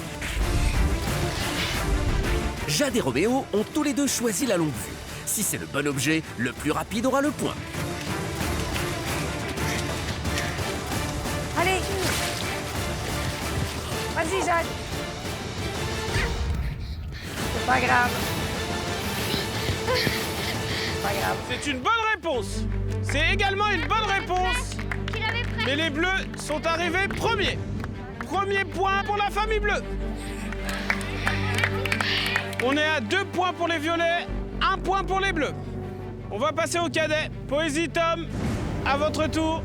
Jade et Roméo ont tous les deux choisi la longue vue. Si c'est le bon objet, le plus rapide aura le point. Allez! Vas-y, Jade! C'est pas grave. Pas grave. C'est une bonne réponse. C'est également une bonne réponse Mais les bleus sont arrivés premiers. Premier point pour la famille bleue. On est à 2 points pour les violets, 1 point pour les bleus. On va passer au cadet. Poésie, Tom, à votre tour.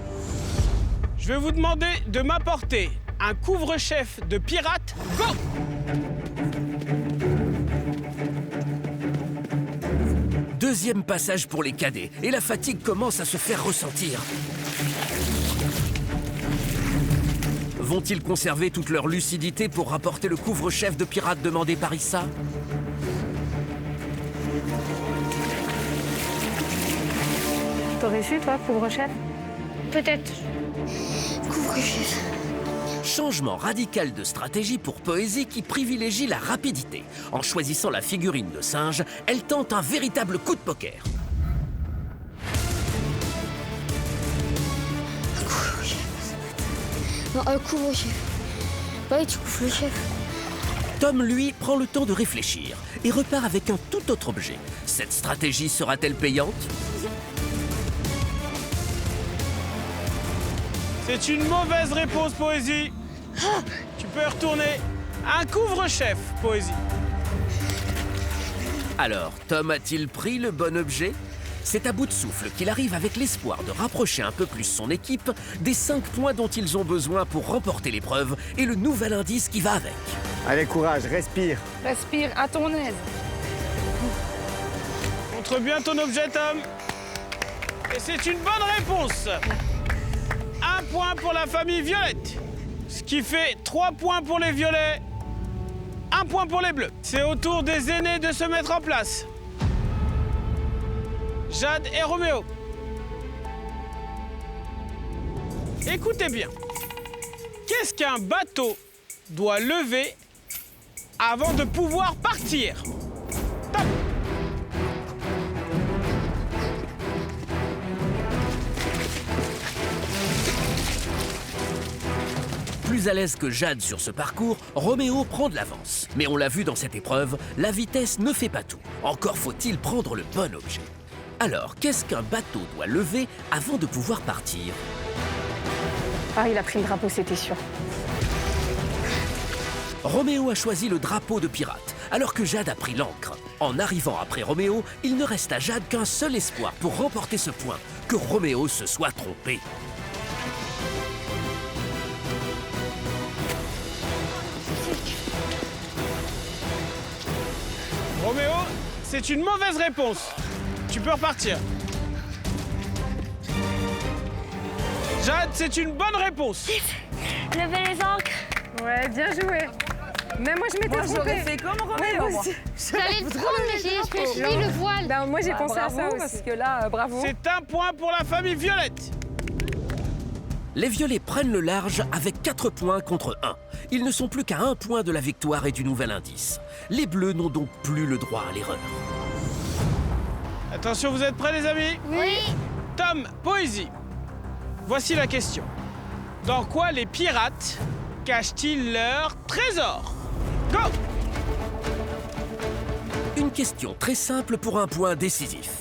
Je vais vous demander de m'apporter un couvre-chef de pirate. Go! Deuxième passage pour les cadets, et la fatigue commence à se faire ressentir. Vont-ils conserver toute leur lucidité pour rapporter le couvre-chef de pirate demandé par Issa? T'aurais su, toi, couvre-chef? Peut-être. Couvre-chef. Changement radical de stratégie pour Poésie qui privilégie la rapidité. En choisissant la figurine de singe, elle tente un véritable coup de poker. Non, couvre-chef. Ouais, tu couvres le chef. Tom, lui, prend le temps de réfléchir et repart avec un tout autre objet. Cette stratégie sera-t-elle payante? C'est une mauvaise réponse, Poésie. Tu peux retourner. Un couvre-chef, Poésie. Alors, Tom a-t-il pris le bon objet? C'est à bout de souffle qu'il arrive avec l'espoir de rapprocher un peu plus son équipe des 5 points dont ils ont besoin pour remporter l'épreuve et le nouvel indice qui va avec. Allez, courage, respire. Respire à ton aise. Montre bien ton objet, Tom. Et c'est une bonne réponse. 1 point pour la famille violette. Ce qui fait 3 points pour les violets, 1 point pour les bleus. C'est au tour des aînés de se mettre en place. Jade et Roméo. Écoutez bien. Qu'est-ce qu'un bateau doit lever avant de pouvoir partir? Top. Plus à l'aise que Jade sur ce parcours, Roméo prend de l'avance. Mais on l'a vu dans cette épreuve, la vitesse ne fait pas tout. Encore faut-il prendre le bon objet. Alors, qu'est-ce qu'un bateau doit lever avant de pouvoir partir? Ah, il a pris le drapeau, c'était sûr. Roméo a choisi le drapeau de pirate, alors que Jade a pris l'ancre. En arrivant après Roméo, il ne reste à Jade qu'un seul espoir pour remporter ce point, que Roméo se soit trompé. Roméo, c'est une mauvaise réponse. Tu peux repartir. Jade, c'est une bonne réponse. Levez les ancres. Ouais, bien joué. Mais moi, je m'étais trompée. J'aurais fait comme Roméo, moi. J'allais le prendre, mais j'ai dit le voile. Ben, moi, j'ai pensé à ça aussi. Parce que là, bravo. C'est 1 point pour la famille violette. Les violets prennent le large avec 4 points contre 1. Ils ne sont plus qu'à 1 point de la victoire et du nouvel indice. Les bleus n'ont donc plus le droit à l'erreur. Attention, vous êtes prêts, les amis? Oui. Tom, Poésie. Voici la question. Dans quoi les pirates cachent-ils leur trésor? Go! Une question très simple pour un point décisif.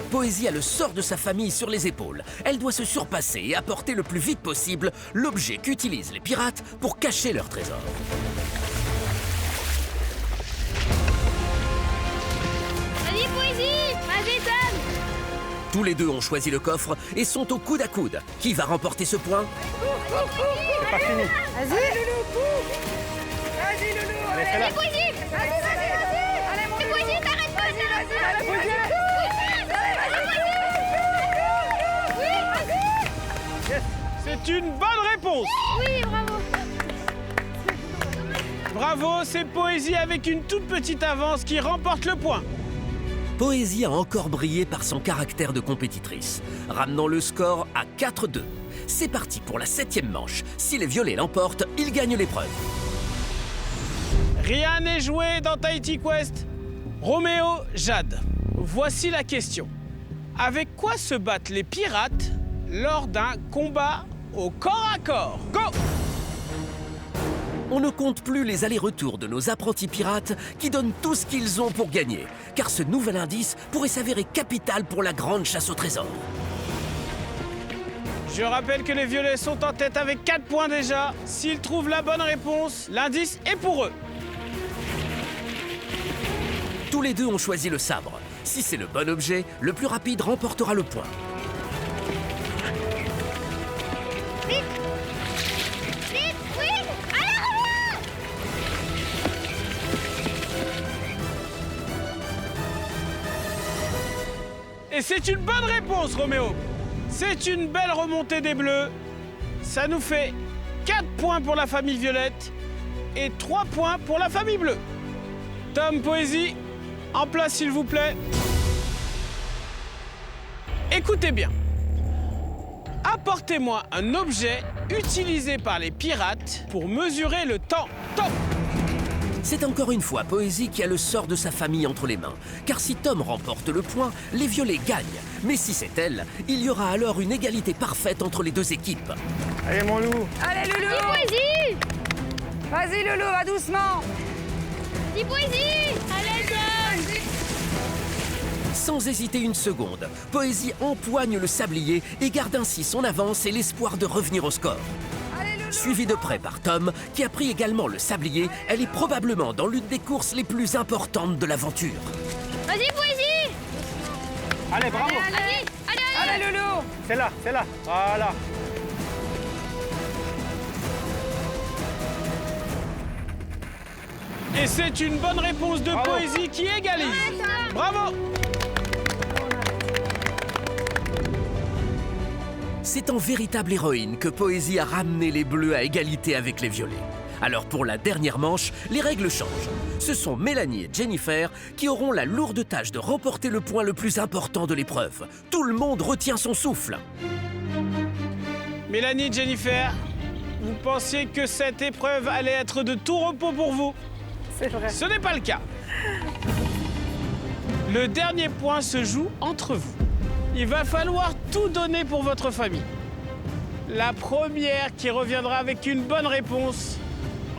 Poésie a le sort de sa famille sur les épaules. Elle doit se surpasser et apporter le plus vite possible l'objet qu'utilisent les pirates pour cacher leur trésor. Vas-y, Poésie. Vas-y, Tom. Tous les deux ont choisi le coffre et sont au coude à coude. Qui va remporter ce point? C'est pas fini. Vas-y. Vas-y, Loulou. Allez, Poésie. Allez, mon Loulou. Poésie, t'arrêtes pas. Allez, Poésie. C'est une bonne réponse. Oui, bravo. Bravo, c'est Poésie avec une toute petite avance qui remporte le point. Poésie a encore brillé par son caractère de compétitrice, ramenant le score à 4-2. C'est parti pour la 7e manche. Si les violets l'emportent, ils gagnent l'épreuve. Rien n'est joué dans Tahiti Quest. Roméo, Jade, voici la question. Avec quoi se battent les pirates lors d'un combat au corps à corps? Go! On ne compte plus les allers-retours de nos apprentis pirates qui donnent tout ce qu'ils ont pour gagner, car ce nouvel indice pourrait s'avérer capital pour la grande chasse au trésor. Je rappelle que les violets sont en tête avec 4 points déjà. S'ils trouvent la bonne réponse, l'indice est pour eux. Tous les deux ont choisi le sabre. Si c'est le bon objet, le plus rapide remportera le point. Vite! Vite! Oui! Allez, reviens! Et c'est une bonne réponse, Roméo. C'est une belle remontée des Bleus. Ça nous fait 4 points pour la famille violette et 3 points pour la famille bleue. Tom, Poésie, en place s'il vous plaît. Écoutez bien. Apportez-moi un objet utilisé par les pirates pour mesurer le temps. Top! C'est encore une fois Poésie qui a le sort de sa famille entre les mains. Car si Tom remporte le point, les violets gagnent. Mais si c'est elle, il y aura alors une égalité parfaite entre les deux équipes. Allez, mon loup. Allez, Loulou. Dis Poésie! Vas-y, Loulou, va doucement. Dis Poésie! Allez, Tom! Sans hésiter une seconde, Poésie empoigne le sablier et garde ainsi son avance et l'espoir de revenir au score. Suivie de près par Tom, qui a pris également le sablier, elle est probablement dans l'une des courses les plus importantes de l'aventure. Vas-y, Poésie! Allez, bravo. Allez, Loulou. C'est là, voilà. Et c'est une bonne réponse de Bravo. Poésie qui égalise. Bravo! C'est en véritable héroïne que Poésie a ramené les bleus à égalité avec les violets. Alors pour la dernière manche, les règles changent. Ce sont Mélanie et Jennifer qui auront la lourde tâche de remporter le point le plus important de l'épreuve. Tout le monde retient son souffle. Mélanie, Jennifer, vous pensiez que cette épreuve allait être de tout repos pour vous? C'est vrai. Ce n'est pas le cas. Le dernier point se joue entre vous. Il va falloir tout donner pour votre famille. La première qui reviendra avec une bonne réponse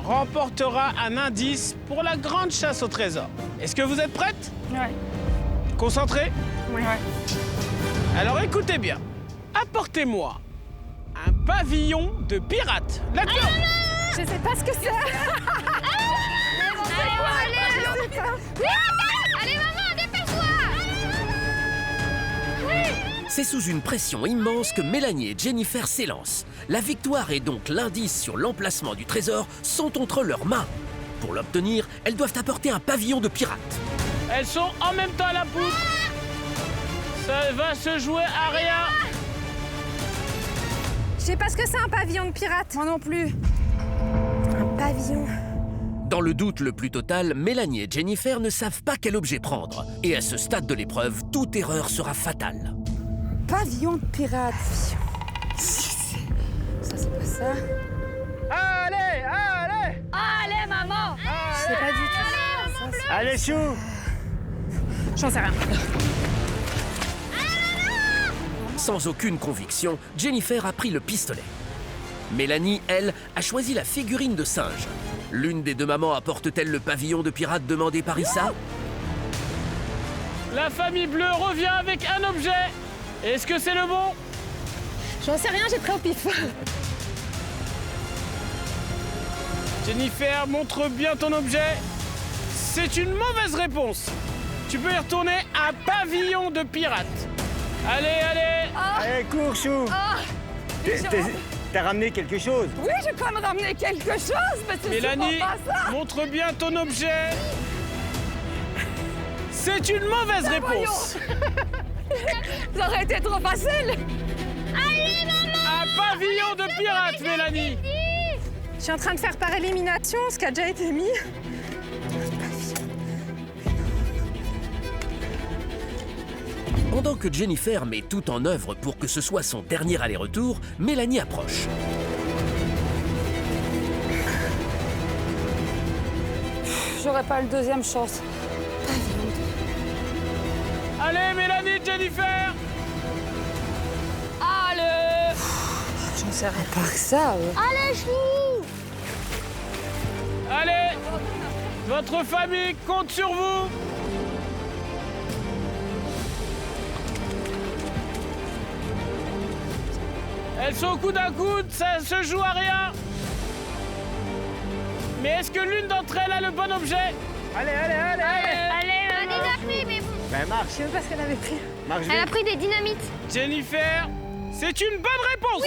remportera un indice pour la grande chasse au trésor. Est-ce que vous êtes prête? Ouais. Concentrés? Ouais. Alors écoutez bien. Apportez-moi un pavillon de pirate. Là-dedans. Je sais pas ce que c'est. Allez, maman, dépêche-toi! C'est sous une pression immense que Mélanie et Jennifer s'élancent. La victoire et donc l'indice sur l'emplacement du trésor sont entre leurs mains. Pour l'obtenir, elles doivent apporter un pavillon de pirates. Elles sont en même temps à la poutre. Ça va se jouer à rien. Je sais pas ce que c'est un pavillon de pirate. Moi non plus. Un pavillon. Dans le doute le plus total, Mélanie et Jennifer ne savent pas quel objet prendre. Et à ce stade de l'épreuve, toute erreur sera fatale. Pavillon de pirate. Ça, c'est pas ça. Allez, allez. Allez, maman! Je sais pas du tout. Allez, chou. J'en sais rien. Sans aucune conviction, Jennifer a pris le pistolet. Mélanie, elle, a choisi la figurine de singe. L'une des deux mamans apporte-t-elle le pavillon de pirate demandé par Issa? La famille bleue revient avec un objet. Est-ce que c'est le bon? J'en sais rien, j'ai pris au pif. Jennifer, montre bien ton objet. C'est une mauvaise réponse. Tu peux y retourner un pavillon de pirate. Allez, allez. Allez, cours, chou. T'as ramené quelque chose? Oui, j'ai quand même ramené quelque chose, mais c'est Mélanie, sûrement pas ça. montre bien ton objet. C'est une mauvaise réponse. Ça aurait été trop facile. Allez, maman! Un pavillon de pirate, Mélanie. Je suis en train de faire par élimination ce qui a déjà été mis. Pendant que Jennifer met tout en œuvre pour que ce soit son dernier aller-retour, Mélanie approche. J'aurais pas le deuxième chance. Allez, Mélanie, Jennifer. Allez. J'en sais rien. Pas que ça. Allez, chou! Allez. Votre famille compte sur vous. Elles sont au coude à coude, ça se joue à rien. Mais est-ce que l'une d'entre elles a le bon objet? Allez, allez, allez, allez. Elle en a pris, mais bon. Ben marche. Je sais pas ce qu'elle avait pris. Marche Elle a vite. pris des dynamites. Jennifer, c'est une bonne réponse.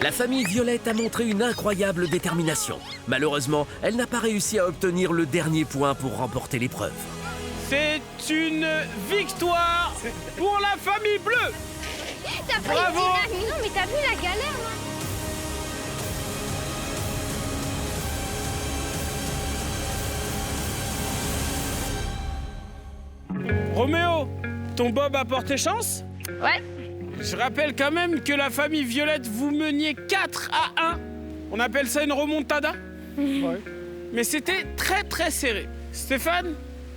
La famille Violette a montré une incroyable détermination. Malheureusement, elle n'a pas réussi à obtenir le dernier point pour remporter l'épreuve. C'est une victoire pour la famille bleue. T'as pris Bravo. des dynamites. Non, mais t'as vu la galère, là? Roméo, ton bob a porté chance? Ouais. Je rappelle quand même que la famille Violette, vous meniez 4-1. On appelle ça une remontada. Ouais. Mais c'était très très serré. Stéphane,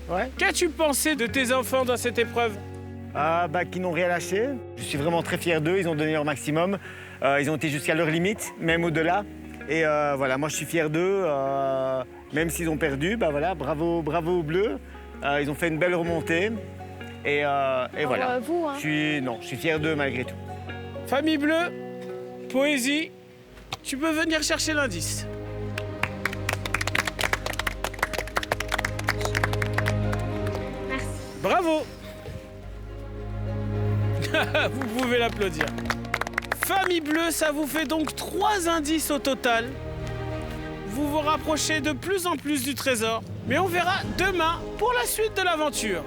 Ouais. qu'as-tu pensé de tes enfants dans cette épreuve? Qui n'ont rien lâché. Je suis vraiment très fier d'eux. Ils ont donné leur maximum. Ils ont été jusqu'à leur limite, même au-delà. Et voilà, moi je suis fier d'eux. Même s'ils ont perdu, voilà, bravo, bravo aux Bleus. Ils ont fait une belle remontée. Et voilà. Vous, hein. Je suis fier d'eux malgré tout. Famille bleue, poésie, tu peux venir chercher l'indice. Merci. Bravo. Vous pouvez l'applaudir. Famille bleue, ça vous fait donc 3 indices au total. Vous vous rapprochez de plus en plus du trésor, mais on verra demain pour la suite de l'aventure.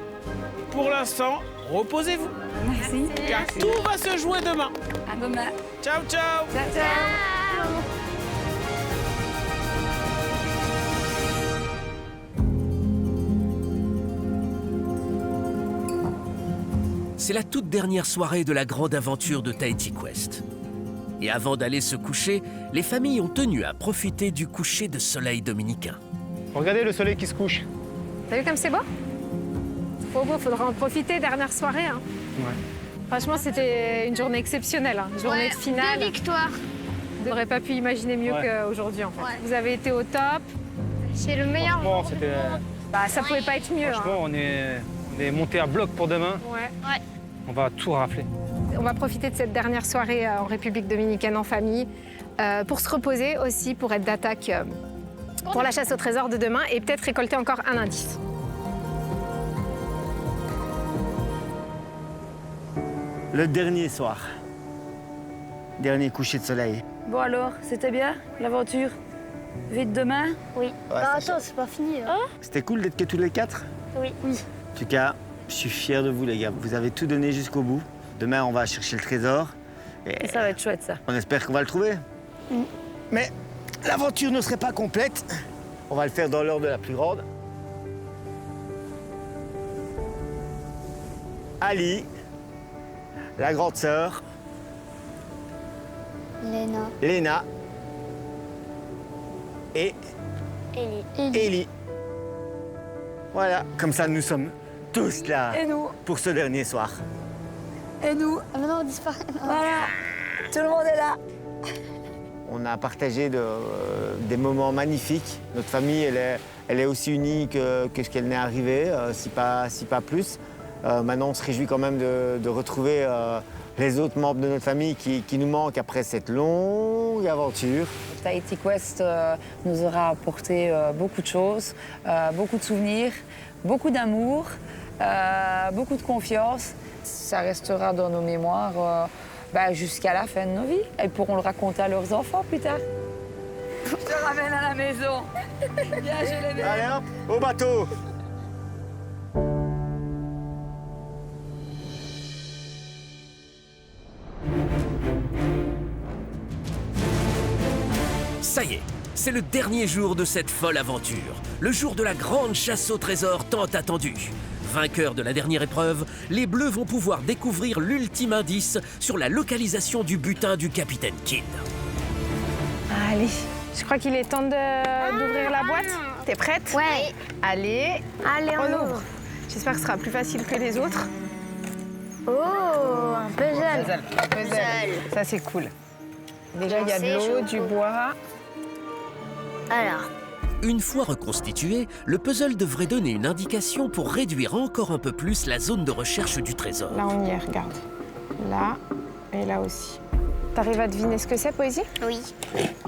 Pour l'instant, reposez-vous, Merci. car tout va se jouer demain. À demain. Ciao, ciao. Ciao, ciao. C'est la toute dernière soirée de la grande aventure de Tahiti Quest. Et avant d'aller se coucher, les familles ont tenu à profiter du coucher de soleil dominicain. Regardez le soleil qui se couche. T'as vu comme c'est beau? Faudra en profiter, dernière soirée. Hein. Ouais. Franchement, c'était une journée exceptionnelle, hein. Une journée de finale. 2 victoires. On n'aurait pas pu imaginer mieux Ouais. qu'aujourd'hui, en fait. Ouais. Vous avez été au top. C'est le meilleur. Franchement, c'était. Ça pouvait pas être mieux. Franchement, on est monté à bloc pour demain. Hein. Ouais. On va tout rafler. On va profiter de cette dernière soirée en République dominicaine en famille pour se reposer aussi, pour être d'attaque pour la chasse au trésor de demain et peut-être récolter encore un indice. Le dernier soir. Dernier coucher de soleil. Bon alors, c'était bien l'aventure? Vite demain? Oui. Ouais, Attends, c'est pas fini. Hein. C'était cool d'être que tous les 4. Oui. En tout cas, je suis fier de vous, les gars. Vous avez tout donné jusqu'au bout. Demain, on va chercher le trésor. Et Ça va être chouette, ça. on espère qu'on va le trouver. Mais l'aventure ne serait pas complète. On va le faire dans l'ordre de la plus grande. Ali, la grande sœur, Léna. Léna et Élie. Voilà, comme ça nous sommes tous là Et nous? pour ce dernier soir. Et nous? Ah, maintenant, on disparaît. Voilà. Tout le monde est là. On a partagé des moments magnifiques. Notre famille, elle est aussi unie que ce qu'elle n'est arrivée, si pas plus. Maintenant, on se réjouit quand même de retrouver les autres membres de notre famille qui nous manquent après cette longue aventure. Tahiti Quest nous aura apporté beaucoup de choses, beaucoup de souvenirs, beaucoup d'amour, beaucoup de confiance. Ça restera dans nos mémoires jusqu'à la fin de nos vies. Ils pourront le raconter à leurs enfants plus tard. Je te ramène à la maison. Viens, je les mets. Allez hop, au bateau. Ça y est, c'est le dernier jour de cette folle aventure. Le jour de la grande chasse au trésor tant attendue. Vainqueurs de la dernière épreuve, les Bleus vont pouvoir découvrir l'ultime indice sur la localisation du butin du capitaine Kidd. Allez, je crois qu'il est temps d'ouvrir la boîte. T'es prête? Ouais. Allez, Allez, on ouvre. J'espère que ce sera plus facile que les autres. Oh, un puzzle. Ça, c'est cool. Déjà, il y a de l'eau, du bois. Alors, Une fois reconstitué, le puzzle devrait donner une indication pour réduire encore un peu plus la zone de recherche du trésor. Là, on y est, regarde. Là, Et là aussi. T'arrives à deviner ce que c'est, Poésie? Oui,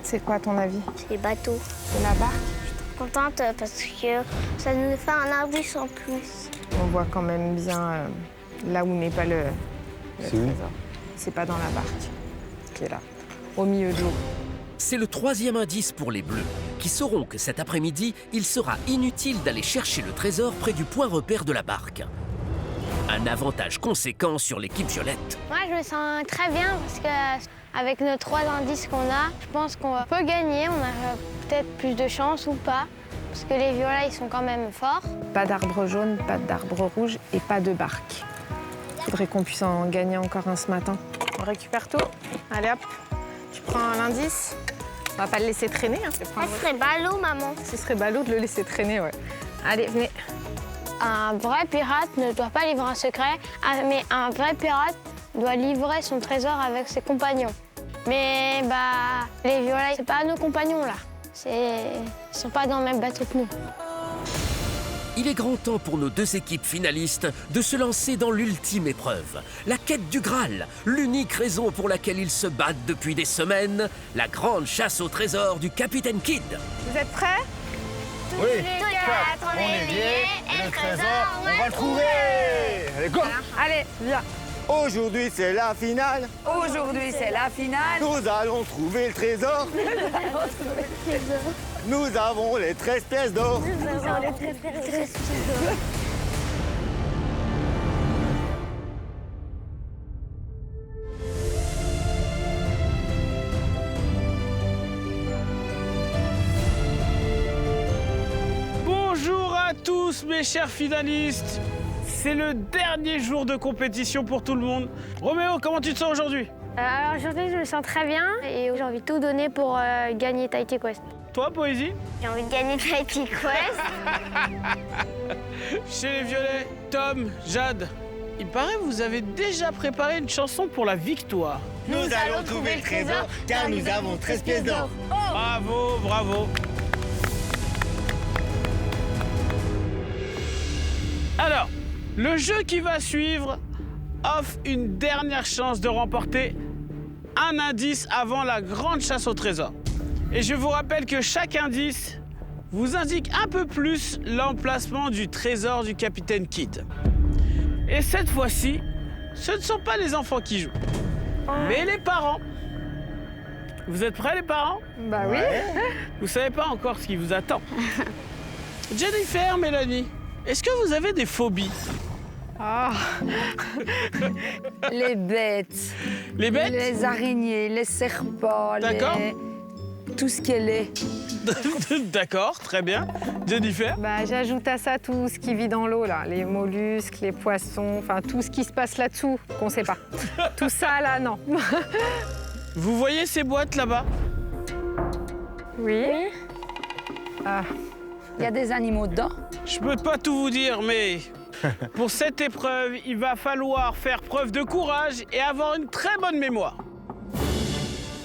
C'est quoi, à ton avis? c'est les bateaux. C'est la barque? Contente parce que ça nous fait un indice en plus. On voit quand même bien là où n'est pas le C'est où? trésor. C'est pas dans la barque qui est là, au milieu de l'eau. C'est le troisième indice pour les Bleus, qui sauront que cet après-midi, il sera inutile d'aller chercher le trésor près du point repère de la barque. Un avantage conséquent sur l'équipe violette. Moi, je me sens très bien parce que avec nos 3 indices qu'on a, je pense qu'on peut gagner. On a peut-être plus de chance ou pas, parce que les violets, ils sont quand même forts. Pas d'arbre jaune, pas d'arbre rouge et pas de barque. Faudrait qu'on puisse en gagner encore un ce matin. On récupère tout. Allez hop, tu prends l'indice. On va pas le laisser traîner. Hein. Ça serait ballot, maman. Ce serait ballot de le laisser traîner, ouais. Allez, venez. Un vrai pirate ne doit pas livrer un secret, mais un vrai pirate doit livrer son trésor avec ses compagnons. Mais les violets, c'est pas nos compagnons là. Ils sont pas dans le même bateau que nous. Il est grand temps pour nos 2 équipes finalistes de se lancer dans l'ultime épreuve, la quête du Graal, l'unique raison pour laquelle ils se battent depuis des semaines, la grande chasse au trésor du Capitaine Kidd. Vous êtes prêts? Oui, 4, on est liés, et le trésor, on va le trouver. Allez, go! Allez, viens. Aujourd'hui, c'est la finale. Aujourd'hui, c'est la finale. Nous allons trouver le trésor. Nous avons les 13 pièces d'or. Bonjour à tous mes chers finalistes. C'est le dernier jour de compétition pour tout le monde. Roméo, comment tu te sens aujourd'hui? Alors aujourd'hui, je me sens très bien et j'ai envie de tout donner pour gagner Tahiti Quest. Toi, Poésie? J'ai envie de gagner Tahiti Quest. Chez les violets, Tom, Jade, il paraît que vous avez déjà préparé une chanson pour la victoire. Nous allons trouver le trésor car nous avons 13 pièces d'or. Bravo, bravo. Alors, le jeu qui va suivre offre une dernière chance de remporter un indice avant la grande chasse au trésor. Et je vous rappelle que chaque indice vous indique un peu plus l'emplacement du trésor du Capitaine Kidd. Et cette fois-ci, ce ne sont pas les enfants qui jouent, mais les parents. Vous êtes prêts, les parents? Bah oui. Vous savez pas encore ce qui vous attend. Jennifer, Mélanie, est-ce que vous avez des phobies? Ah. Les bêtes. Les bêtes? Les araignées, les serpents, D'accord. tout ce qu'elle est. D'accord, très bien. Jennifer? Bah, j'ajoute à ça tout ce qui vit dans l'eau, là. Les mollusques, les poissons, enfin tout ce qui se passe là-dessous, qu'on sait pas. Tout ça, là, non. Vous voyez ces boîtes là-bas? Oui. Ah. Il y a des animaux dedans. Je peux pas tout vous dire, mais pour cette épreuve, il va falloir faire preuve de courage et avoir une très bonne mémoire.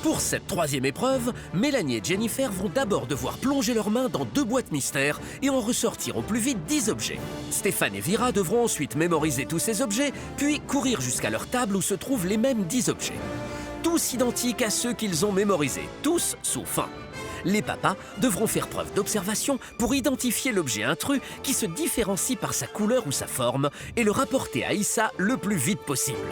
Pour cette 3e épreuve, Mélanie et Jennifer vont d'abord devoir plonger leurs mains dans 2 boîtes mystères et en ressortir au plus vite 10 objets. Stéphane et Vira devront ensuite mémoriser tous ces objets, puis courir jusqu'à leur table où se trouvent les mêmes 10 objets. Tous identiques à ceux qu'ils ont mémorisés, tous sauf un. Les papas devront faire preuve d'observation pour identifier l'objet intrus qui se différencie par sa couleur ou sa forme et le rapporter à Issa le plus vite possible.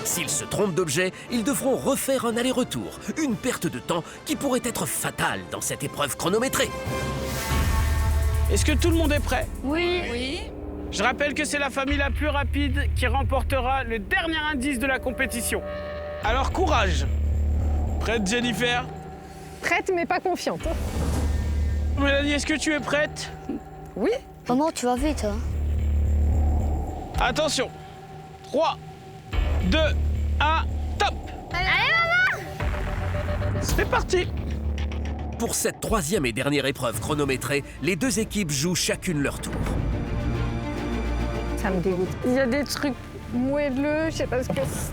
S'ils se trompent d'objet, ils devront refaire un aller-retour, une perte de temps qui pourrait être fatale dans cette épreuve chronométrée. Est-ce que tout le monde est prêt? Oui. Oui. Je rappelle que c'est la famille la plus rapide qui remportera le dernier indice de la compétition. Alors courage! Prête, Jennifer? Prête mais pas confiante. Mélanie, est-ce que tu es prête? Oui. Maman, tu vas vite, hein? Attention! 3, 2, 1, top! Allez, maman! C'est parti! Pour cette 3e et dernière épreuve chronométrée, les 2 équipes jouent chacune leur tour. Ça me dégoûte. Il y a des trucs moelleux, je sais pas ce que c'est.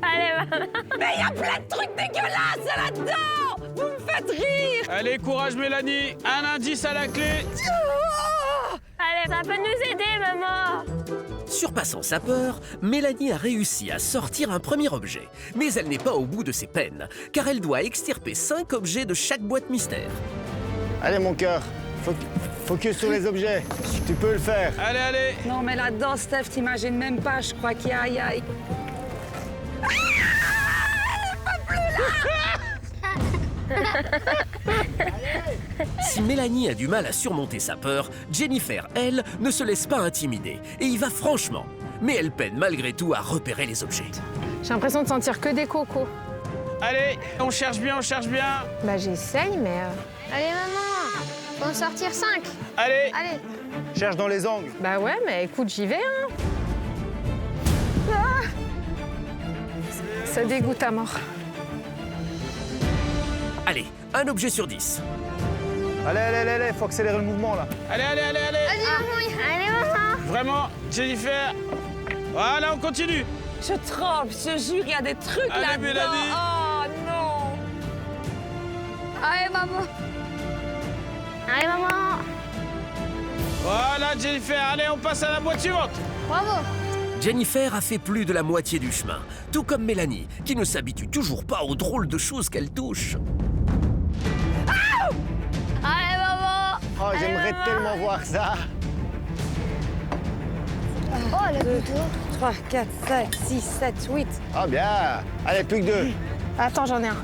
Allez, maman! Mais il y a plein de trucs dégueulasses là-dedans! Vous me pas de rire. Allez, courage Mélanie, un indice à la clé. Allez, ça peut nous aider, maman. Surpassant sa peur, Mélanie a réussi à sortir un premier objet. Mais elle n'est pas au bout de ses peines, car elle doit extirper 5 objets de chaque boîte mystère. Allez, mon cœur, focus sur les objets. Tu peux le faire. Allez, allez. Non, mais là-dedans, Steph, t'imagines même pas. Je crois qu'il y a... Si Mélanie a du mal à surmonter sa peur, Jennifer, elle, ne se laisse pas intimider et y va franchement. Mais elle peine malgré tout à repérer les objets. J'ai l'impression de sentir que des cocos. Allez, on cherche bien, on cherche bien. Bah j'essaye, mais... Allez, maman. Faut en sortir 5. Allez. Allez. Cherche dans les angles. Bah ouais, mais écoute, j'y vais, hein. Ah, ça dégoûte à mort. Allez, un objet sur 10. Allez, faut accélérer le mouvement là. Allez, allez, allez, allez. Allez, maman. Allez, maman. Vraiment, Jennifer. Voilà, on continue. Je tremble, je te jure, il y a des trucs Allez, là-dedans. Mélanie. Oh non. Allez, maman. Allez, maman. Voilà, Jennifer. Allez, on passe à la boîte suivante. Bravo. Jennifer a fait plus de la moitié du chemin, tout comme Mélanie, qui ne s'habitue toujours pas aux drôles de choses qu'elle touche. Allez, maman. Oh, j'aimerais tellement voir ça. Oh, la 2, 3, 4, 5, 6, 7, 8. Ah, bien. Allez, plus que 2. Attends, j'en ai un.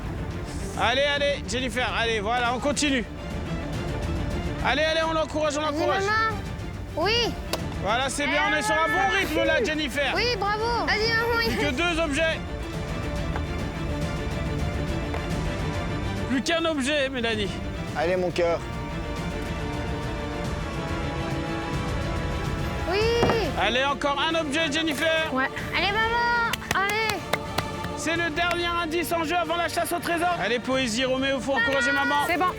Allez, allez, Jennifer. Allez, voilà, on continue. Allez, allez, on l'encourage, on Vas-y, l'encourage. maman. Oui. Voilà, c'est bien, on est sur un bon rythme là, Jennifer. Oui, bravo. Vas-y, maman. Plus que 2 objets. Plus qu'un objet, Mélanie. Allez, mon cœur. Oui. Allez, encore un objet, Jennifer. Ouais. Allez, maman. Allez. C'est le dernier indice en jeu avant la chasse au trésor. Allez, Poésie, Roméo, faut encourager maman. C'est bon.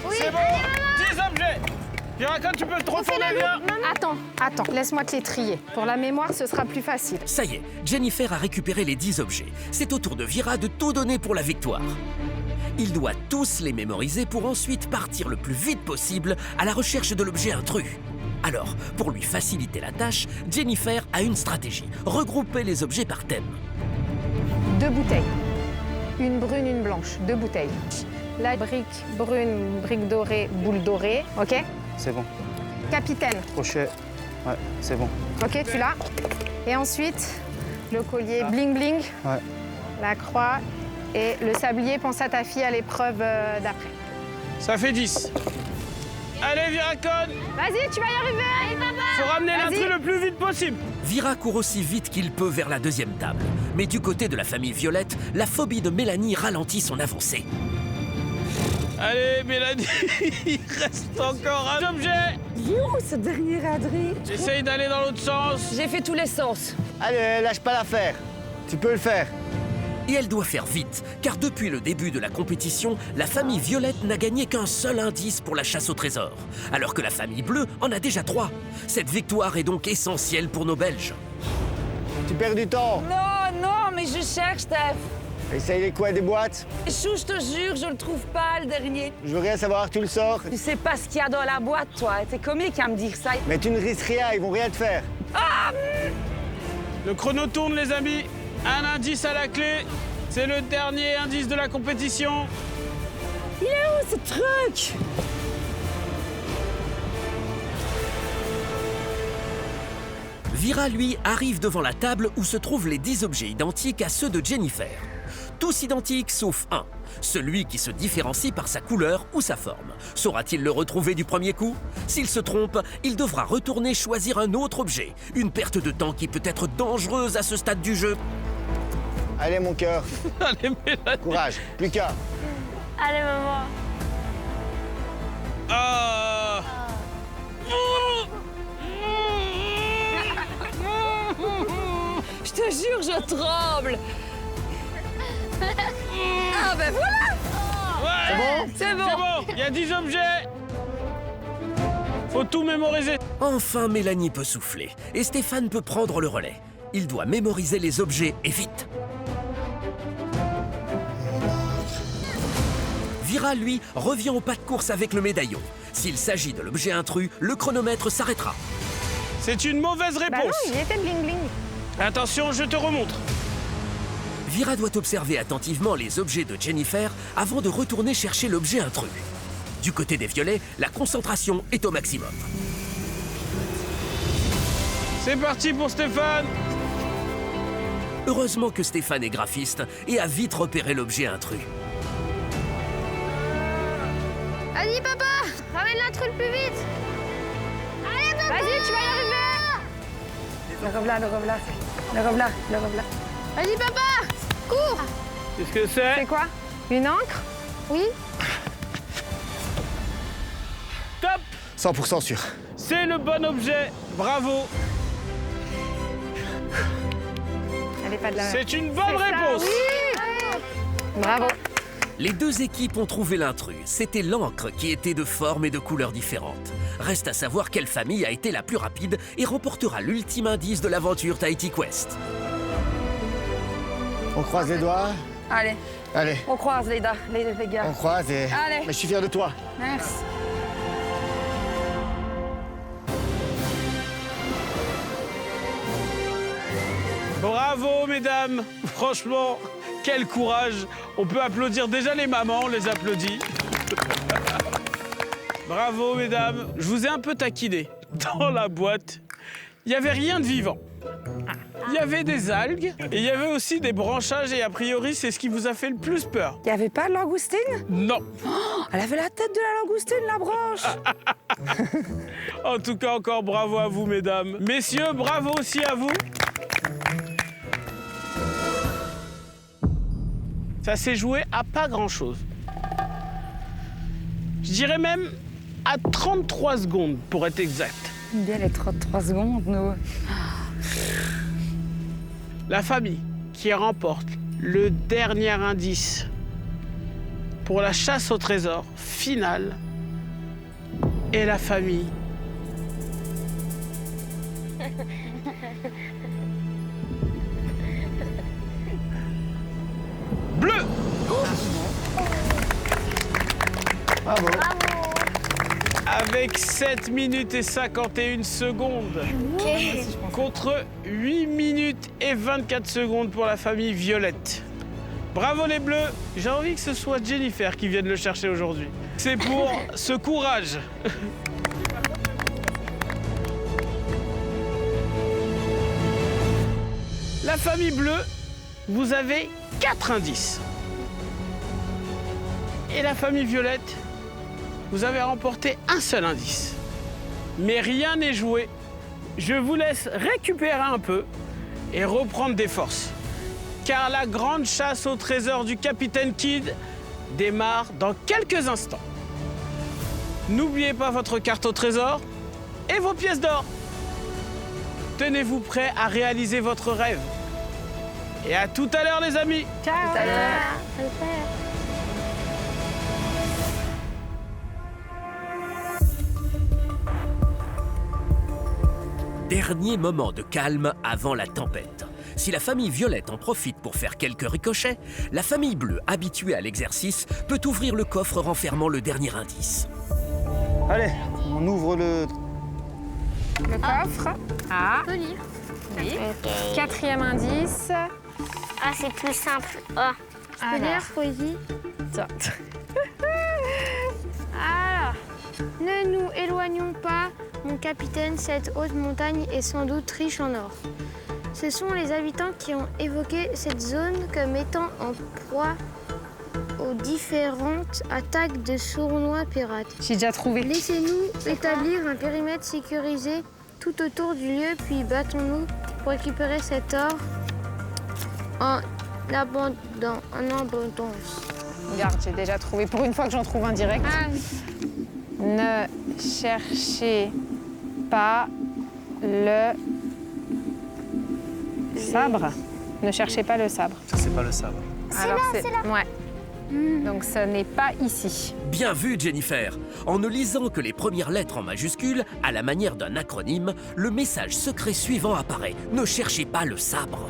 Oui. C'est bon. 10 objets. Piracon, tu peux te retourner bien. Attends, laisse-moi te les trier. Pour la mémoire, ce sera plus facile. Ça y est, Jennifer a récupéré les 10 objets. C'est au tour de Vira de tout donner pour la victoire. Il doit tous les mémoriser pour ensuite partir le plus vite possible à la recherche de l'objet intrus. Alors, pour lui faciliter la tâche, Jennifer a une stratégie. Regrouper les objets par thème. 2 bouteilles. Une brune, une blanche. 2 bouteilles. La brique brune, brique dorée, boule dorée. OK? C'est bon. Capitaine. Crochet. Ouais, c'est bon. OK, tu l'as. Et ensuite, le collier bling bling. Ouais. La croix et le sablier. Pense à ta fille à l'épreuve d'après. Ça fait 10. Allez, Viracon. Vas-y, tu vas y arriver. Allez, papa. Faut ramener Vas-y. l'intrus le plus vite possible. Vira court aussi vite qu'il peut vers la deuxième table. Mais du côté de la famille Violette, la phobie de Mélanie ralentit son avancée. Allez, Mélanie, il reste encore un objet. Yo, ce dernier Adri. Essaye d'aller dans l'autre sens. J'ai fait tous les sens. Allez, lâche pas l'affaire. Tu peux le faire. Et elle doit faire vite, car depuis le début de la compétition, la famille Violette n'a gagné qu'un seul indice pour la chasse au trésor, alors que la famille Bleue en a déjà 3. Cette victoire est donc essentielle pour nos Belges. Tu perds du temps. Non, mais je cherche, Steph. Essaye les coins des boîtes. Chou, je te jure, je le trouve pas, le dernier. Je veux rien savoir, tu le sors. Tu sais pas ce qu'il y a dans la boîte, toi. T'es comique à me dire ça. Mais tu ne risques rien, ils vont rien te faire. Le chrono tourne, les amis. Un indice à la clé. C'est le dernier indice de la compétition. Il est où, ce truc? Vira, lui, arrive devant la table où se trouvent les 10 objets identiques à ceux de Jennifer. Tous identiques sauf un, celui qui se différencie par sa couleur ou sa forme. Saura-t-il le retrouver du premier coup? S'il se trompe, il devra retourner choisir un autre objet. Une perte de temps qui peut être dangereuse à ce stade du jeu. Allez, mon cœur. Allez, Mélanie. Courage, plus qu'un. Allez, maman. Ah. Je te jure, je tremble. Ah ben voilà. Ouais. C'est bon. C'est bon. Il y a 10 objets. Faut tout mémoriser. Enfin, Mélanie peut souffler et Stéphane peut prendre le relais. Il doit mémoriser les objets et vite. Vira, lui, revient au pas de course avec le médaillon. S'il s'agit de l'objet intrus, le chronomètre s'arrêtera. C'est une mauvaise réponse. Bah non, il était bling bling. Attention, je te remontre. Vira doit observer attentivement les objets de Jennifer avant de retourner chercher l'objet intrus. Du côté des violets, la concentration est au maximum. C'est parti pour Stéphane. Heureusement que Stéphane est graphiste et a vite repéré l'objet intrus. Vas-y, papa! Ramène l'intrus le plus vite! Allez, papa! Vas-y, tu vas y arriver! Le revelà, le revelà. Le revelà, le revelà. Vas-y, papa! Cours! Qu'est-ce que c'est? C'est quoi? Une encre? Oui? Top! 100% sûr. C'est le bon objet. Bravo. Elle est pas de la... C'est une bonne C'est ça, réponse. oui. Bravo. Les deux équipes ont trouvé l'intrus. C'était l'encre qui était de forme et de couleurs différentes. Reste à savoir quelle famille a été la plus rapide et remportera l'ultime indice de l'aventure Tahiti Quest. On croise les doigts. Allez, Allez, on croise les gars. on croise et... Allez. Mais je suis fier de toi. Merci. Bravo, mesdames. Franchement, quel courage. On peut applaudir déjà les mamans, on les applaudit. Bravo, mesdames. Je vous ai un peu taquiné. Dans la boîte, il n'y avait rien de vivant. Il y avait des algues et il y avait aussi des branchages et a priori, c'est ce qui vous a fait le plus peur. Il n'y avait pas de langoustine? Non. Oh, elle avait la tête de la langoustine, la branche. En tout cas, encore bravo à vous, mesdames. Messieurs, bravo aussi à vous. Ça s'est joué à pas grand-chose. Je dirais même à 33 secondes, pour être exact. Bien les 33 secondes, nous. La famille qui remporte le dernier indice pour la chasse au trésor finale est la famille bleue. Bravo. Avec 7 minutes et 51 secondes. Contre 8 minutes et 24 secondes pour la famille Violette. Bravo les Bleus. J'ai envie que ce soit Jennifer qui vienne le chercher aujourd'hui. C'est pour ce courage. La famille Bleue, vous avez 4 indices. Et la famille Violette, vous avez remporté un seul indice. Mais rien n'est joué. Je vous laisse récupérer un peu et reprendre des forces. Car la grande chasse au trésor du Capitaine Kidd démarre dans quelques instants. N'oubliez pas votre carte au trésor et vos pièces d'or. Tenez-vous prêts à réaliser votre rêve. Et à tout à l'heure, les amis. Ciao. Tout à l'heure. Dernier moment de calme avant la tempête. Si la famille Violette en profite pour faire quelques ricochets, la famille Bleue, habituée à l'exercice, peut ouvrir le coffre renfermant le dernier indice. Allez, on ouvre le... Le coffre. Ah. On peut lire. Oui. Quatrième indice. Ah, c'est plus simple. Ah. Je peux lire, poésie. Ça. Alors, ne nous éloignons pas, mon capitaine, cette haute montagne est sans doute riche en or. Ce sont les habitants qui ont évoqué cette zone comme étant en proie aux différentes attaques de sournois pirates. J'ai déjà trouvé. Laissez-nous établir un périmètre sécurisé tout autour du lieu, puis battons-nous pour récupérer cet or en abondance. Regarde, j'ai déjà trouvé. Pour une fois que j'en trouve un direct. Ah oui. Ne cherchez pas le sabre. Ne cherchez pas le sabre. Ça, c'est pas le sabre. Alors c'est là. Ouais. Donc ce n'est pas ici. Bien vu, Jennifer. En ne lisant que les premières lettres en majuscules, à la manière d'un acronyme, le message secret suivant apparaît. Ne cherchez pas le sabre.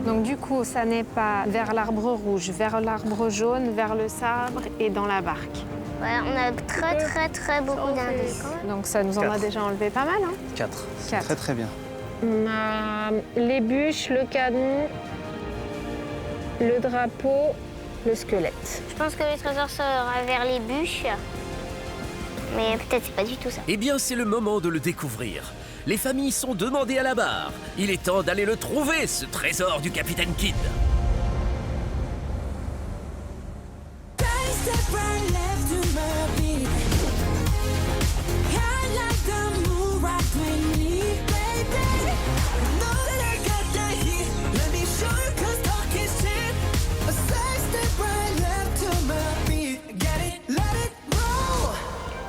Donc du coup, ça n'est pas vers l'arbre rouge, vers l'arbre jaune, vers le sabre et dans la barque. Ouais, on a très beaucoup d'indices. Donc ça nous en a déjà enlevé pas mal. Hein. 4. Quatre. Très bien. On a les bûches, le canon, le drapeau, le squelette. Je pense que le trésor sera vers les bûches. Mais peut-être c'est pas du tout ça. Eh bien, c'est le moment de le découvrir. Les familles sont demandées à la barre. Il est temps d'aller le trouver, ce trésor du Capitaine Kidd.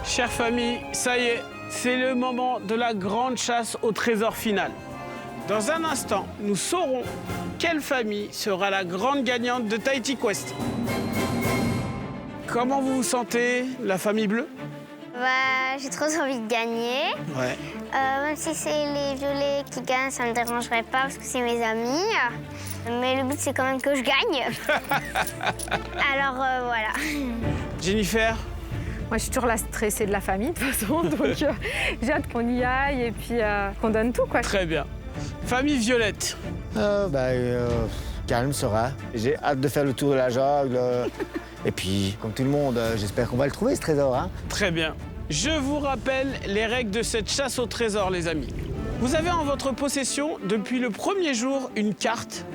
Chère famille, ça y est, c'est le moment de la grande chasse au trésor final. Dans un instant, nous saurons quelle famille sera la grande gagnante de Tahiti Quest. Comment vous vous sentez, la famille bleue? Bah, j'ai trop envie de gagner. Ouais. Même si c'est les violets qui gagnent, ça me dérangerait pas parce que c'est mes amis. Mais le but, c'est quand même que je gagne. Alors, voilà. Jennifer? Moi, je suis toujours la stressée de la famille, de toute façon. Donc, j'ai hâte qu'on y aille et puis qu'on donne tout, quoi. Très bien. Famille Violette? Calme, serein. J'ai hâte de faire le tour de la jungle. Et puis, comme tout le monde, j'espère qu'on va le trouver, ce trésor. Hein. Très bien. Je vous rappelle les règles de cette chasse au trésor, les amis. Vous avez en votre possession, depuis le premier jour, une carte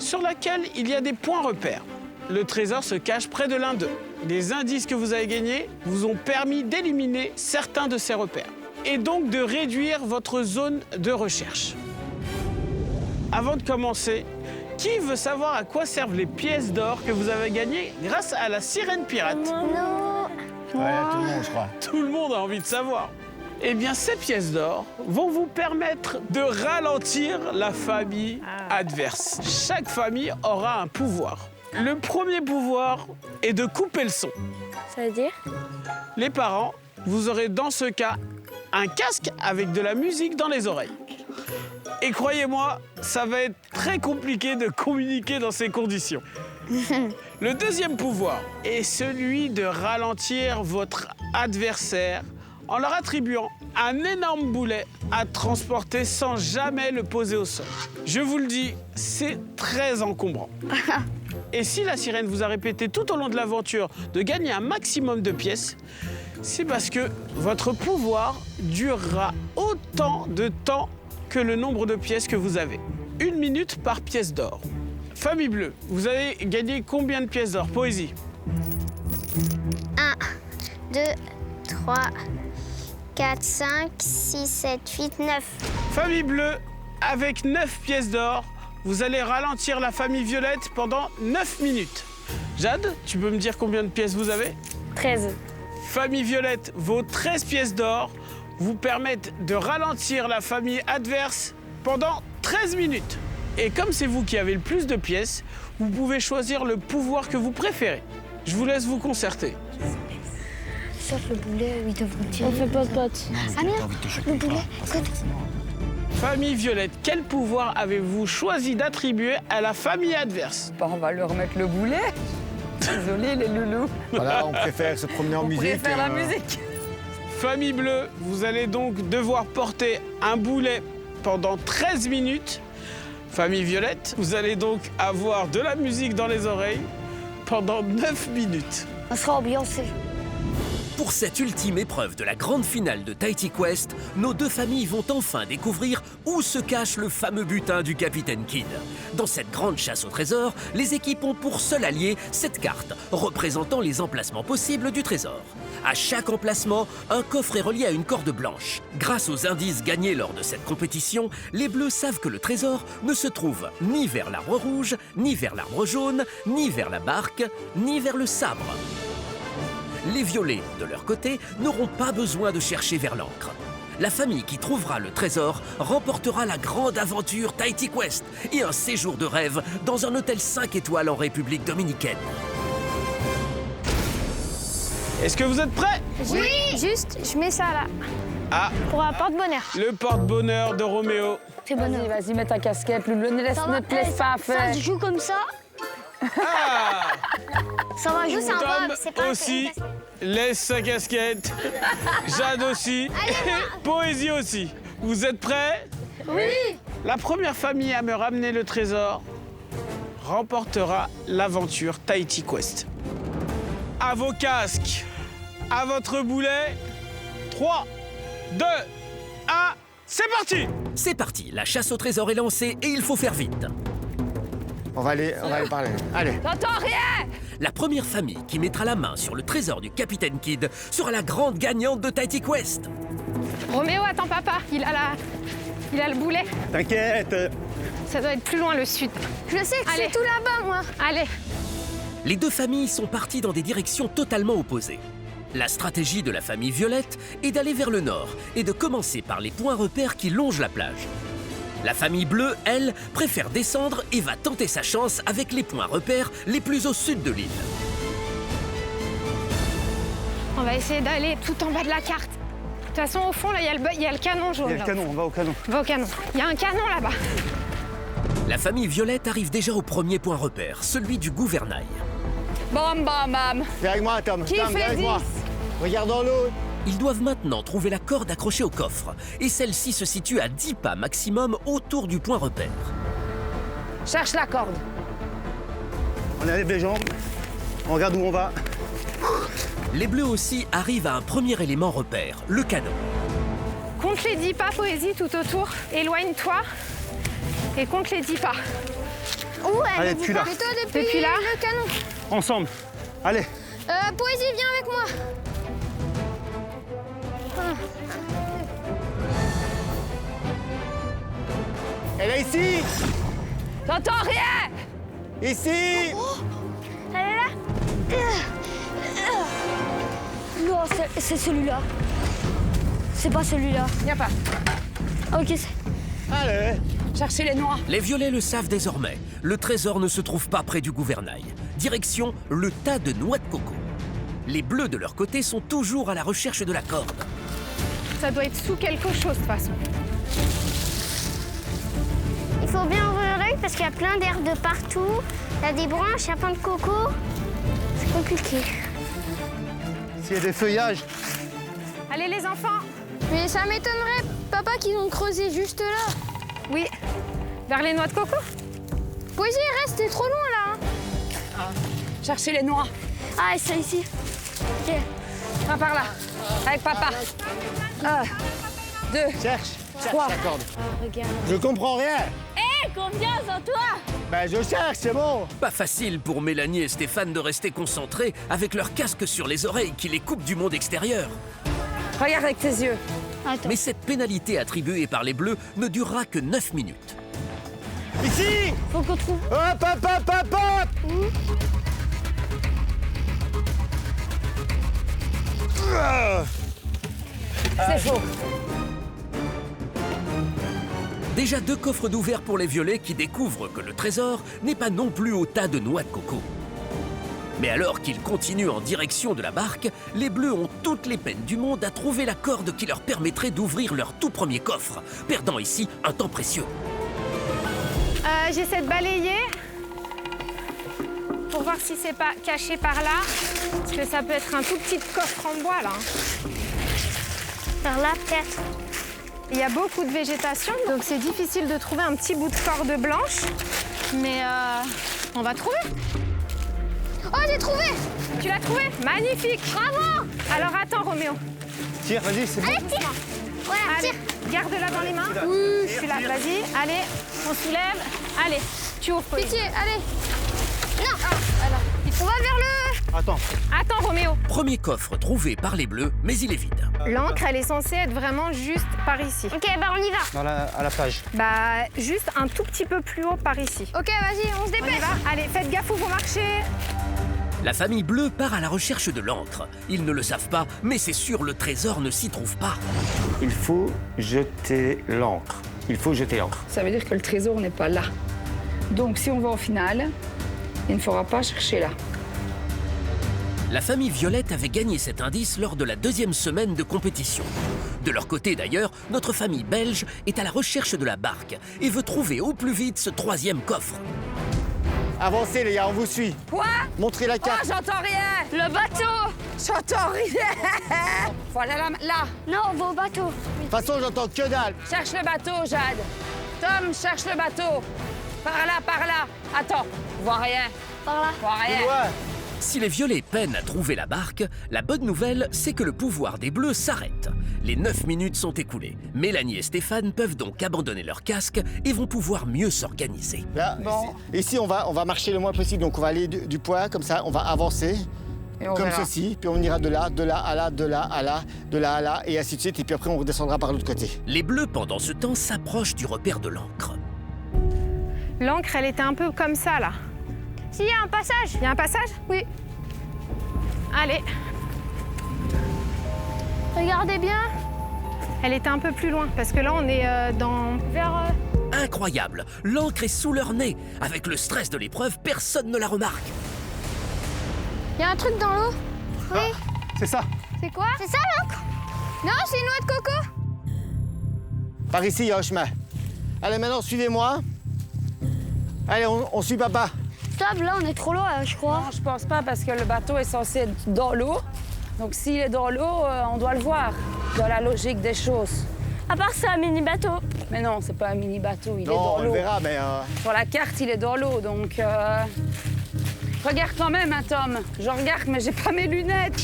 sur laquelle il y a des points repères. Le trésor se cache près de l'un d'eux. Les indices que vous avez gagnés vous ont permis d'éliminer certains de ces repères et donc de réduire votre zone de recherche. Avant de commencer, qui veut savoir à quoi servent les pièces d'or que vous avez gagnées grâce à la sirène pirate? Non. Ouais, tout le monde, je crois. Tout le monde a envie de savoir. Eh bien, ces pièces d'or vont vous permettre de ralentir la famille adverse. Chaque famille aura un pouvoir. Le premier pouvoir est de couper le son. Ça veut dire? Les parents, vous aurez dans ce cas un casque avec de la musique dans les oreilles. Et croyez-moi, ça va être très compliqué de communiquer dans ces conditions. Le deuxième pouvoir est celui de ralentir votre adversaire en leur attribuant un énorme boulet à transporter sans jamais le poser au sol. Je vous le dis, c'est très encombrant. Et si la sirène vous a répété tout au long de l'aventure de gagner un maximum de pièces, c'est parce que votre pouvoir durera autant de temps que le nombre de pièces que vous avez. 1 minute par pièce d'or. Famille bleue, vous avez gagné combien de pièces d'or? Poésie. 1, 2, 3, 4, 5, 6, 7, 8, 9. Famille bleue, avec 9 pièces d'or, vous allez ralentir la famille violette pendant 9 minutes. Jade, tu peux me dire combien de pièces vous avez? 13. Famille violette, vos 13 pièces d'or vous permettent de ralentir la famille adverse pendant 13 minutes. Et comme c'est vous qui avez le plus de pièces, vous pouvez choisir le pouvoir que vous préférez. Je vous laisse vous concerter. Sauf le boulet, oui, de vous tirer. On fait pas de potes. Ah merde, le boulet. Famille violette, quel pouvoir avez-vous choisi d'attribuer à la famille adverse? On va leur mettre le boulet. Désolé les loulous. Voilà, on préfère se promener en musique. On préfère la musique. Famille bleue, vous allez donc devoir porter un boulet pendant 13 minutes. Famille violette, vous allez donc avoir de la musique dans les oreilles pendant 9 minutes. On sera ambiancé. Pour cette ultime épreuve de la grande finale de Tahiti Quest, nos deux familles vont enfin découvrir où se cache le fameux butin du Capitaine Kidd. Dans cette grande chasse au trésor, les équipes ont pour seul allié cette carte, représentant les emplacements possibles du trésor. À chaque emplacement, un coffre est relié à une corde blanche. Grâce aux indices gagnés lors de cette compétition, les Bleus savent que le trésor ne se trouve ni vers l'arbre rouge, ni vers l'arbre jaune, ni vers la barque, ni vers le sabre. Les violets, de leur côté, n'auront pas besoin de chercher vers l'encre. La famille qui trouvera le trésor remportera la grande aventure Tahiti Quest et un séjour de rêve dans un hôtel 5 étoiles en République dominicaine. Est-ce que vous êtes prêts? Oui. Juste, je mets ça là. Ah, Pour un porte-bonheur. le porte-bonheur de Roméo. C'est bonheur. Vas-y, mets ta casquette. Ne te laisse pas faire. Ça se joue comme ça. Ah, Ça va jouer, c'est un Tom bob. C'est pas aussi laisse sa casquette. Jade aussi. Poésie aussi. Vous êtes prêts? Oui. La première famille à me ramener le trésor remportera l'aventure Tahiti Quest. À vos casques, à votre boulet. 3, 2, 1, c'est parti! C'est parti, la chasse au trésor est lancée et il faut faire vite. On va aller parler. Allez. T'entends rien? La première famille qui mettra la main sur le trésor du Capitaine Kidd sera la grande gagnante de Tahiti Quest. Roméo, attends papa, il a le boulet. T'inquiète. Ça doit être plus loin le sud. Je sais que Allez. c'est tout là-bas, moi. Allez. Les deux familles sont parties dans des directions totalement opposées. La stratégie de la famille Violette est d'aller vers le nord et de commencer par les points repères qui longent la plage. La famille Bleue, elle, préfère descendre et va tenter sa chance avec les points repères les plus au sud de l'île. On va essayer d'aller tout en bas de la carte. De toute façon, au fond, là, il y a le canon jaune. Il y a le là. canon, on va au canon. Va au canon. Il y a un canon là-bas. La famille Violette arrive déjà au premier point repère, celui du gouvernail. Bam, bam, bam. Viens avec moi, Tom. Qui Tom, fait viens avec 10? moi. Regarde dans l'eau. Ils doivent maintenant trouver la corde accrochée au coffre, et celle-ci se situe à 10 pas maximum autour du point repère. Cherche la corde. On enlève les jambes. On regarde où on va. Les Bleus aussi arrivent à un premier élément repère, le canon. Compte les 10 pas, Poésie, tout autour. Éloigne-toi et compte les 10 pas. Où elle Allez, dit depuis pas. là. Plutôt Depuis là. le canon. Ensemble. Allez. Poésie, viens avec moi. Elle est ici. T'entends rien? Ici. Elle est là. Non, c'est celui-là. C'est pas celui-là. Viens pas. Ok, c'est... Allez. Cherchez les noix. Les Violets le savent désormais, le trésor ne se trouve pas près du gouvernail. Direction le tas de noix de coco. Les Bleus, de leur côté, sont toujours à la recherche de la corde. Ça doit être sous quelque chose, de toute façon. Il faut bien ouvrir l'œil parce qu'il y a plein d'herbes de partout. Il y a des branches, il y a plein de cocos. C'est compliqué. S'il y a des feuillages. Allez, les enfants. Mais ça m'étonnerait, papa, qu'ils ont creusé juste là. Oui. Vers les noix de coco. Poésie, reste, t'es trop loin là. Cherchez les noix. Ah, c'est ici. Ok. Va par là. Avec papa. 1, 2, Cherche 3. la corde. Regarde. Je comprends rien. Hé, confiance en toi. Ben je cherche, c'est bon. Pas facile pour Mélanie et Stéphane de rester concentrés avec leur casque sur les oreilles qui les coupent du monde extérieur. Regarde avec tes yeux. Attends. Mais cette pénalité attribuée par les Bleus ne durera que 9 minutes. Ici. Faut qu'on trouve. Hop, hop, hop, hop, hop. C'est faux. Déjà 2 coffres d'ouverts pour les Violets qui découvrent que le trésor n'est pas non plus au tas de noix de coco. Mais alors qu'ils continuent en direction de la barque, les Bleus ont toutes les peines du monde à trouver la corde qui leur permettrait d'ouvrir leur tout premier coffre, perdant ici un temps précieux. J'essaie de balayer pour voir si c'est pas caché par là. Parce que ça peut être un tout petit coffre en bois, là. Par là, peut-être. Il y a beaucoup de végétation, donc c'est difficile de trouver un petit bout de corde blanche. Mais on va trouver. Oh, j'ai trouvé. Tu l'as trouvé? Magnifique. Bravo. Alors attends, Roméo. Tire, vas-y, c'est bon. Allez, tire. Voilà, Allez, tire. garde-la dans les mains. Oui. Je suis là, vas-y. Allez, on soulève. Allez, tu ouvres. Pauline. Pitié, allez. Non. Alors, on va vers le... Attends. Attends, Roméo. Premier coffre trouvé par les Bleus, mais il est vide. L'encre, elle est censée être vraiment juste par ici. Ok, bah on y va. À la plage. Bah, juste un tout petit peu plus haut par ici. Ok, vas-y, on se On y dépêche. va. Allez, faites gaffe où vous marchez. La famille Bleue part à la recherche de l'encre. Ils ne le savent pas, mais c'est sûr, le trésor ne s'y trouve pas. Il faut jeter l'encre. Il faut jeter l'encre. Ça veut dire que le trésor n'est pas là. Donc si on va en finale, il ne faudra pas chercher là. La famille Violette avait gagné cet indice lors de la 2e semaine de compétition. De leur côté d'ailleurs, notre famille belge est à la recherche de la barque et veut trouver au plus vite ce 3e coffre. Avancez les gars, on vous suit. Quoi? Montrez la carte. Oh, j'entends rien. Le bateau. J'entends rien. Voilà là. Non, on va au bateau. De toute façon, j'entends que dalle. Cherche le bateau, Jade. Tom, cherche le bateau. Par là. Attends, je vois rien. Par là. Je vois rien. Si les violets peinent à trouver la barque, la bonne nouvelle, c'est que le pouvoir des bleus s'arrête. Les 9 minutes sont écoulées. Mélanie et Stéphane peuvent donc abandonner leur casque et vont pouvoir mieux s'organiser. Là, ici, on va marcher le moins possible. Donc, on va aller du point, comme ça, on va avancer. Comme ceci, puis on ira de là à là, de là à là, de là à là, et ainsi de suite. Et puis après, on redescendra par l'autre côté. Les bleus, pendant ce temps, s'approchent du repère de l'ancre. L'ancre, elle était un peu comme ça, là. Si, il y a un passage. Il y a un passage? Oui. Allez. Regardez bien. Elle était un peu plus loin, parce que là, on est vers... Incroyable! L'ancre est sous leur nez. Avec le stress de l'épreuve, personne ne la remarque. Il y a un truc dans l'eau. Oui. C'est ça. C'est quoi? C'est ça l'encre? Non, c'est une noix de coco. Par ici, il y a un chemin. Allez, maintenant, suivez-moi. Allez, on suit papa. Stop, là, on est trop loin, je crois. Non, je pense pas, parce que le bateau est censé être dans l'eau. Donc s'il est dans l'eau, on doit le voir, dans la logique des choses. À part c'est un mini bateau. Mais non, c'est pas un mini bateau, il est Non, dans on l'eau. le verra, mais... Sur la carte, il est dans l'eau, donc... Regarde quand même, hein, Tom. Je regarde, mais j'ai pas mes lunettes.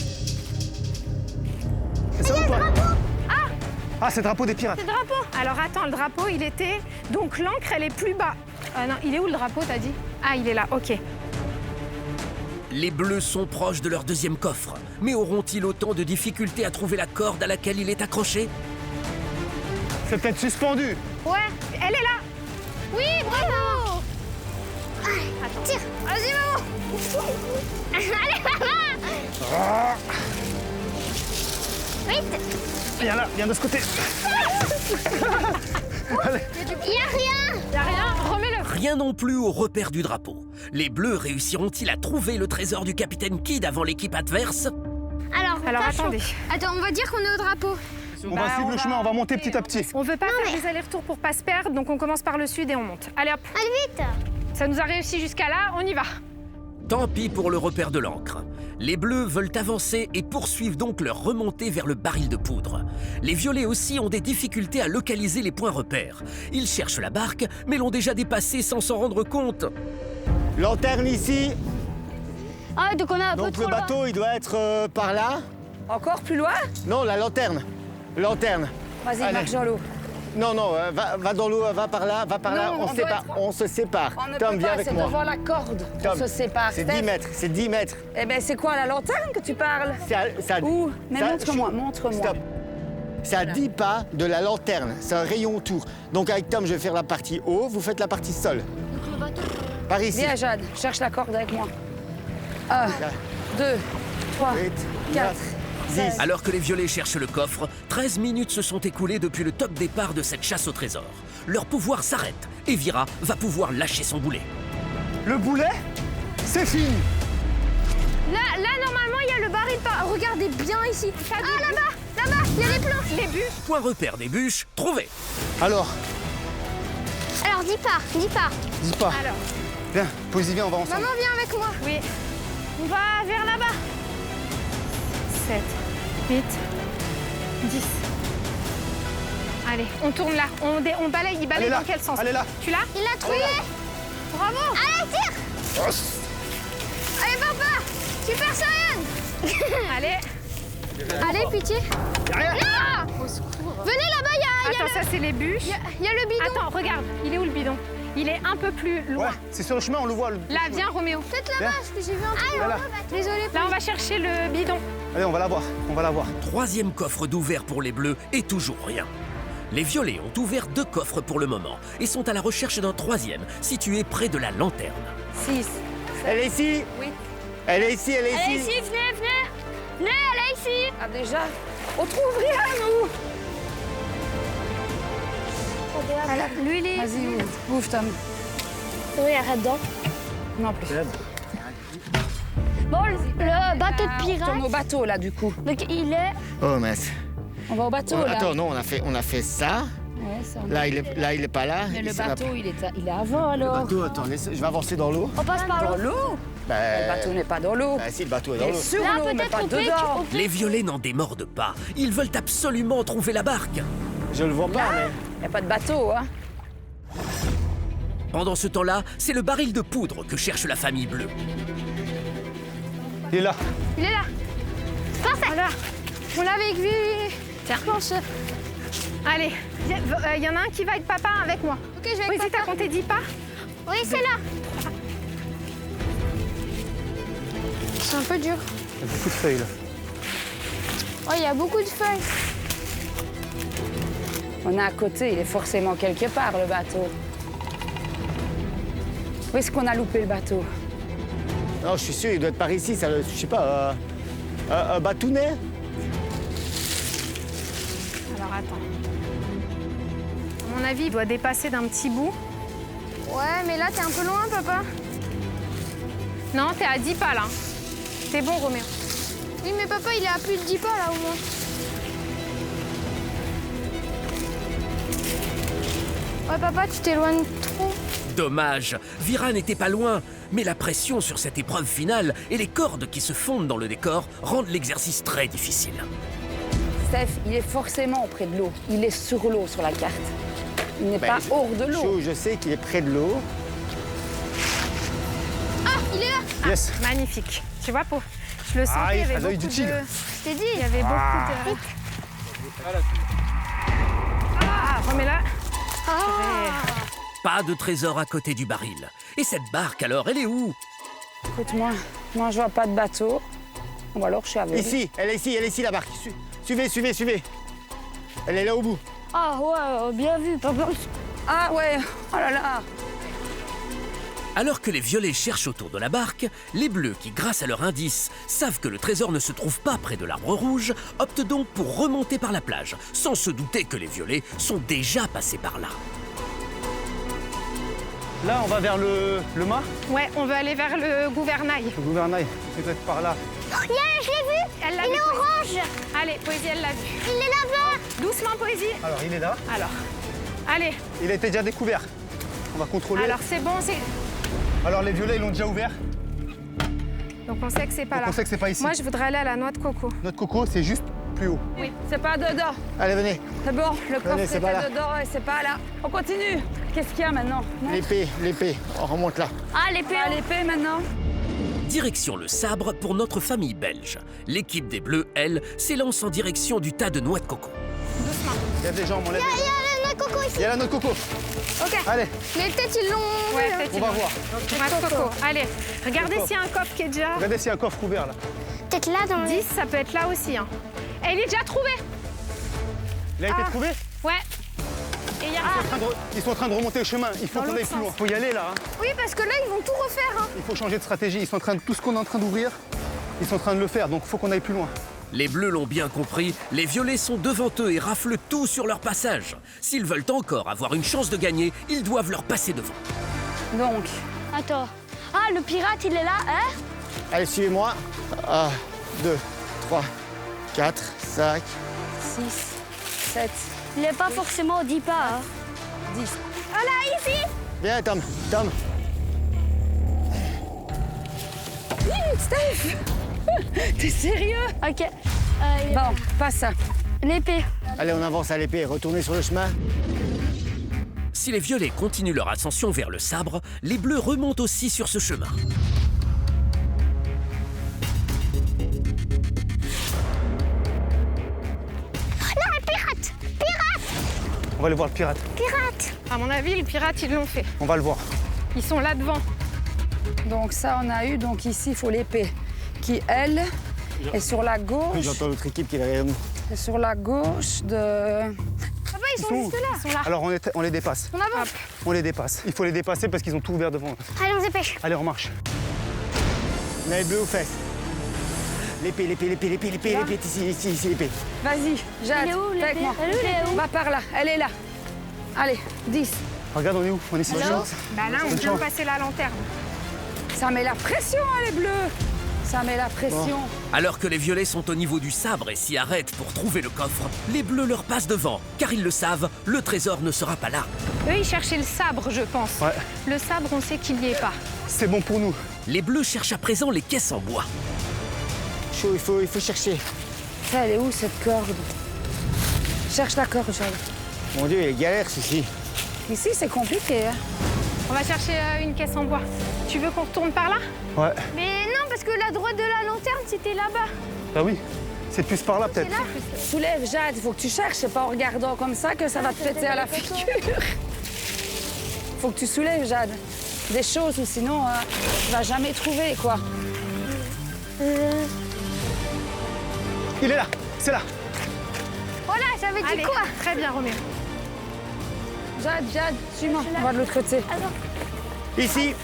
C'est ça ou pas? Ah, c'est le drapeau des pirates. C'est le drapeau. Alors attends, le drapeau, il était... Donc l'ancre, elle est plus bas. Non, il est où le drapeau, t'as dit? Ah, il est là, ok. Les bleus sont proches de leur 2e coffre. Mais auront-ils autant de difficultés à trouver la corde à laquelle il est accroché? C'est peut-être suspendu. Ouais. Elle est là. Oui, bravo. Attends. Tire. Vas-y, maman. Allez, maman. Vite. Viens là, viens de ce côté. Allez. Il y a rien. Y a rien, remets-le. Rien non plus au repère du drapeau. Les bleus réussiront-ils à trouver le trésor du capitaine Kidd avant l'équipe adverse? Alors attendez. Attends, on va dire qu'on est au drapeau. On va suivre le chemin, on va monter petit à petit. On veut pas faire des allers-retours pour pas se perdre, donc on commence par le sud et on monte. Allez hop. Allez, vite. Ça nous a réussi jusqu'à là, on y va. Tant pis pour le repère de l'ancre. Les bleus veulent avancer et poursuivent donc leur remontée vers le baril de poudre. Les violets aussi ont des difficultés à localiser les points repères. Ils cherchent la barque, mais l'ont déjà dépassée sans s'en rendre compte. Lanterne ici. Ah, donc on a un peu Donc trop le bateau, il doit être par là. Encore plus loin? Non, la lanterne. Lanterne. Vas-y, Allez. marche dans l'eau. Non, va dans l'eau, va par là, Non, on se sépare. On ne Tom, peut viens pas, avec c'est moi. devant la corde qu'on Tom, se sépare. c'est Steph. 10 mètres, c'est 10 mètres. Eh ben, c'est quoi, la lanterne que tu parles? Où? Mais ça- montre-moi, montre-moi. Stop. C'est à 10 pas de la lanterne, c'est un rayon autour. Donc avec Tom, je vais faire la partie haut, vous faites la partie sol. Par ici. Viens, Jade, cherche la corde avec moi. 1, 2, 3, 4, 10. Alors que les violets cherchent le coffre, 13 minutes se sont écoulées depuis le top départ de cette chasse au trésor. Leur pouvoir s'arrête et Vira va pouvoir lâcher son boulet. Le boulet, c'est fini. Là, normalement, il y a le baril par... Regardez bien ici. Ah, là-bas, il y a les planches. Les bûches. Point repère des bûches, trouvé. Alors, 10 parts, 10 parts. dis pas. Alors, Viens, Posy, viens, on va ensemble. Maman, viens avec moi. oui. On va vers là-bas. 7, 8, 10. Allez, on tourne là. On balaye, il balaye Allez là, dans quel sens? allez là. Tu l'as? Il l'a trouvé. Bravo. Allez, tire. Allez, papa. Super Saiyan. Allez. Allez, pitié. Là. Venez là-bas, il y a Attends, ça c'est les bûches. il y a le bidon. Attends, regarde, il est où le bidon? Il est un peu plus loin. Ouais, c'est sur le chemin, on le voit. Là, viens Roméo. Peut-être là-bas, parce que j'ai vu un truc. Là, là. Désolée. Là, on va chercher le bidon. Allez, on va la voir, on va la voir. 3e coffre d'ouvert pour les bleus et toujours rien. Les violets ont ouvert 2 coffres pour le moment et sont à la recherche d'un 3e, situé près de la lanterne. 6. Elle est ici. Oui. Elle est ici, elle est Allez, ici. ici, venez. Venez, elle est ici. Ah, déjà, on trouve rien, nous. Lui, il est... Vas-y, ouvre, Tom. Oui, arrête dedans. Non plus. Bon, le bateau de pirate. Tourne au bateau, là, du coup. Donc, il est... Oh mince. On va au bateau, Oh, là. attends, non, on a fait ça. Ouais, ça, on a- Là, il est pas là. Mais le Ça va bateau, pas. il est avant, alors. Le bateau, attends, je vais avancer dans l'eau. On passe par Dans l'eau. l'eau Ben, Le bateau n'est pas dans l'eau. ben, si, le bateau est dans Il est l'eau. sur Là, l'eau, mais peut-être pas on peut... dedans. Les violets n'en démordent pas. Ils veulent absolument trouver la barque. Je le vois pas, mais... Il n'y a pas de bateau, hein. Pendant ce temps-là, c'est le baril de poudre que cherche la famille bleue. Il est là. Il est là. Parfait. Voilà. On l'avait vu. Tiens. Je pense. Allez, il y en a un qui va avec papa avec moi. Ok, je vais Oui, avec si t'as papa. compté 10 pas. Oui, c'est là. C'est un peu dur. Il y a beaucoup de feuilles là. Oh, il y a beaucoup de feuilles. On est à côté, il est forcément quelque part, le bateau. Où est-ce qu'on a loupé le bateau? Non, je suis sûr, il doit être par ici, ça, je sais pas, un batounet. Alors attends. À mon avis, il doit dépasser d'un petit bout. Ouais, mais là, t'es un peu loin, papa. Non, t'es à 10 pas là. C'est bon, Roméo. Oui, mais papa, il est à plus de 10 pas, là, au moins. Ouais, papa, tu t'éloignes trop. Dommage, Vira n'était pas loin, mais la pression sur cette épreuve finale et les cordes qui se fondent dans le décor rendent l'exercice très difficile. Steph, il est forcément près de l'eau. Il est sur l'eau sur la carte. Il n'est pas hors de l'eau. Je sais qu'il est près de l'eau. Ah, il est là. Yes. Magnifique. Tu vois, je le sentais, Ah, il y il avait a l'œil beaucoup du tigre. Je t'ai dit. Il y avait beaucoup de... Ah, remets-la. Pas de trésor à côté du baril. Et cette barque alors, elle est où? Écoute-moi, moi je vois pas de bateau. Ou alors je suis aveugle. Ici, elle est ici la barque. Suivez. Elle est là au bout. Ah, ouais, bien vu, papa. Ah ouais, oh là là. Alors que les violets cherchent autour de la barque, les bleus, qui grâce à leur indice savent que le trésor ne se trouve pas près de l'arbre rouge, optent donc pour remonter par la plage, sans se douter que les violets sont déjà passés par là. Là, on va vers le mât, Ouais, on veut aller vers le gouvernail. le gouvernail. C'est peut-être par là. Je l'ai vu. Elle l'a Il vu, est Poésie. orange. Allez, Poésie, elle l'a vu. Il est là-bas. Doucement, Poésie. Alors, il est là. Alors, allez. Il a été déjà découvert. On va contrôler. Alors, c'est bon, c'est... Alors, les violets, ils l'ont déjà ouvert. Donc, on sait que c'est pas Donc, là. on sait que c'est pas ici. Moi, je voudrais aller à la noix de coco. Notre coco, c'est juste plus haut. Oui, c'est pas dedans. Allez, venez. C'est bon, le coffre c'est c'était pas là. dedans et c'est pas là. On continue. Qu'est-ce qu'il y a maintenant? L'épée. On remonte là. Ah, l'épée. À l'épée maintenant. Direction le sabre pour notre famille belge. L'équipe des bleus, elle, s'élance en direction du tas de noix de coco. Lève les jambes, on lève. Il y a la coco ici. Il y a là notre coco. Ok. Allez, Mais peut-être ils l'ont. Ouais, vu, hein. peut-être on ils va vont. voir. Noix de coco. Allez, regardez coffre. s'il y a un coffre qui est déjà... Regardez s'il y a un coffre ouvert là. Peut-être là dans le. 10, ça peut être là aussi. Hein. Et il est déjà trouvé. Il a été trouvé. Ouais. Et il y a... Ils sont en train de remonter le chemin. Il faut Dans qu'on aille l'autre plus loin. sens. Il faut y aller là. Hein. Oui, parce que là ils vont tout refaire. Hein. Il faut changer de stratégie. Ils sont en train de tout ce qu'on est en train d'ouvrir. Ils sont en train de le faire. Donc il faut qu'on aille plus loin. Les bleus l'ont bien compris, les violets sont devant eux et raflent tout sur leur passage. S'ils veulent encore avoir une chance de gagner, ils doivent leur passer devant. Donc, Attends. Ah, le pirate il est là, hein? Allez, suivez-moi. 1, 2, 3, 4, 5. 6, 7, Il est pas forcément au 10 pas. Hein. 10. Ah là, ici. Viens, Tom. Steph. T'es sérieux? Ok. Il est Bon, pas ça. l'épée. Allez, on avance à l'épée. Retournez sur le chemin. Si les violets continuent leur ascension vers le sabre, les bleus remontent aussi sur ce chemin. Là, le pirate. On va aller voir le pirate. Pirate. À mon avis, les pirates, ils l'ont fait. On va le voir. Ils sont là devant. Donc ça, on a eu. Donc ici, il faut l'épée qui, elle, est sur la gauche. J'entends l'autre équipe qui est derrière nous. Est sur la gauche de... Papa, ils sont juste là. Ils sont là. Alors on les dépasse. On avance. On les dépasse. Il faut les dépasser parce qu'ils ont tout ouvert devant. Allez, on se dépêche. Allez, on marche. On a les bleus aux fesses. L'épée, ici, l'épée. Vas-y, Jade, Elle est où, viens avec l'épée? moi. Elle est où? Va par là, elle est là. Allez, 10. Regarde, on est où? On est ici. Bah là, on Bonne vient de chance. passer la lanterne. Ça met la pression, hein, les bleus. Ça met la pression. Alors que les violets sont au niveau du sabre et s'y arrêtent pour trouver le coffre, les bleus leur passent devant, car ils le savent, le trésor ne sera pas là. Eux, ils cherchaient le sabre, je pense. Ouais. Le sabre, on sait qu'il n'y est pas. C'est bon pour nous. Les bleus cherchent à présent les caisses en bois. Chaud, il faut chercher. Ça, elle est où cette corde? Cherche la corde, Jade. Mon Dieu, il est galère, ceci. Ici, c'est compliqué. Hein. On va chercher une caisse en bois. Tu veux qu'on retourne par là? Ouais. Mais non, parce que la droite de la lanterne, c'était là-bas. Bah oui. C'est plus par là, peut-être. Soulève, Jade, il faut que tu cherches. C'est pas en regardant comme ça que ça va te péter à la figure. Faut que tu soulèves, Jade. Des choses, ou sinon, tu vas jamais trouver, quoi. Il est là. C'est là. Voilà, j'avais dit Allez, quoi? très bien, Roméo. Jade, suis-moi. On va de l'autre côté. Ici.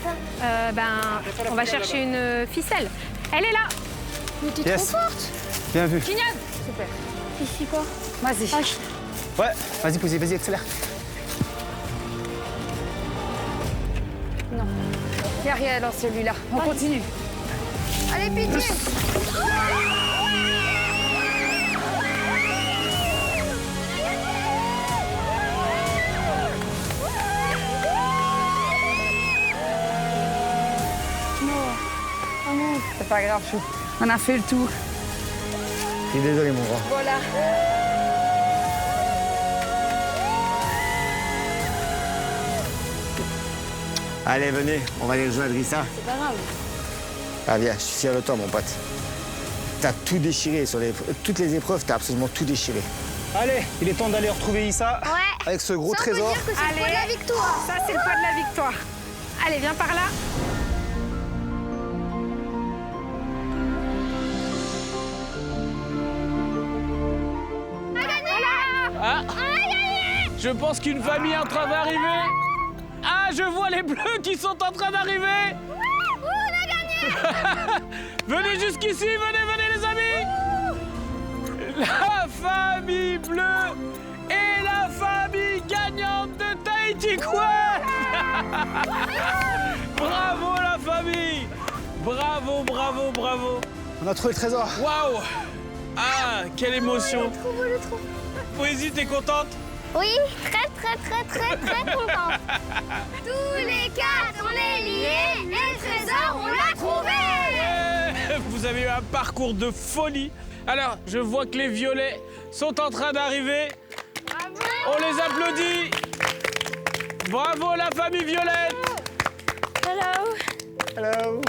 On va chercher une ficelle. Elle est là. Mais t'es Yes. trop forte. Bien vu. Kinyad. Super. Ici quoi? Vas-y. Ouais. Vas-y, Posy, vas-y, accélère. Non. Il n'y a rien dans celui-là. On continue. Allez, pitié. C'est pas grave, Chou. On a fait le tour. Je suis désolé, mon grand. Voilà. Allez, venez, on va aller rejoindre Rissa. C'est pas grave. Ah, viens, je suis fier de toi, mon pote. T'as tout déchiré sur toutes les épreuves, t'as absolument tout déchiré. Allez, il est temps d'aller retrouver Issa. Ouais. Avec ce gros Ça, on peut trésor. dire que c'est le poids de la victoire. Ça, c'est le poids de la victoire. Allez, viens par là. Ah. Je pense qu'une famille est en train d'arriver. Ah, je vois les bleus qui sont en train d'arriver. On a gagné. Venez jusqu'ici, venez les amis. La famille bleue et la famille gagnante de Tahiti Quest. Bravo la famille. Bravo, bravo, bravo. On a trouvé le trésor. Waouh. Ah, quelle émotion. Le trou. Poésie, t'es contente? Oui, très contente. Tous les quatre, on est liés et le trésor, on l'a trouvé. Vous avez eu un parcours de folie. Alors, je vois que les violets sont en train d'arriver. On les applaudit. Bravo la famille violette. Hello. Hello.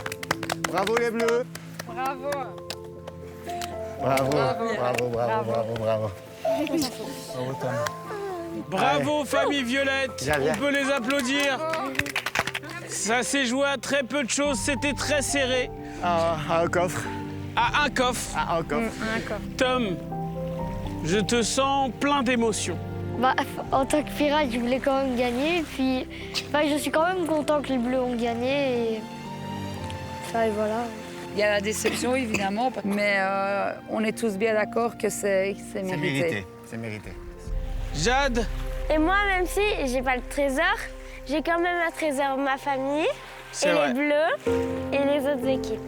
Bravo, les bleus. Bravo. Bravo, bravo, bravo. Bravo, Tom. Bravo famille violette. Viens. On peut les applaudir. Ça s'est joué à très peu de choses. C'était très serré. Un coffre. À un coffre. Un coffre. Tom, je te sens plein d'émotions. Bah, en tant que pirate, je voulais quand même gagner. Puis, je suis quand même content que les Bleus ont gagné. Et voilà. Il y a la déception, évidemment, mais on est tous bien d'accord que c'est mérité. C'est mérité. Jade. Et moi, même si j'ai pas le trésor, j'ai quand même un trésor de ma famille, C'est et vrai. les Bleus, et les autres équipes.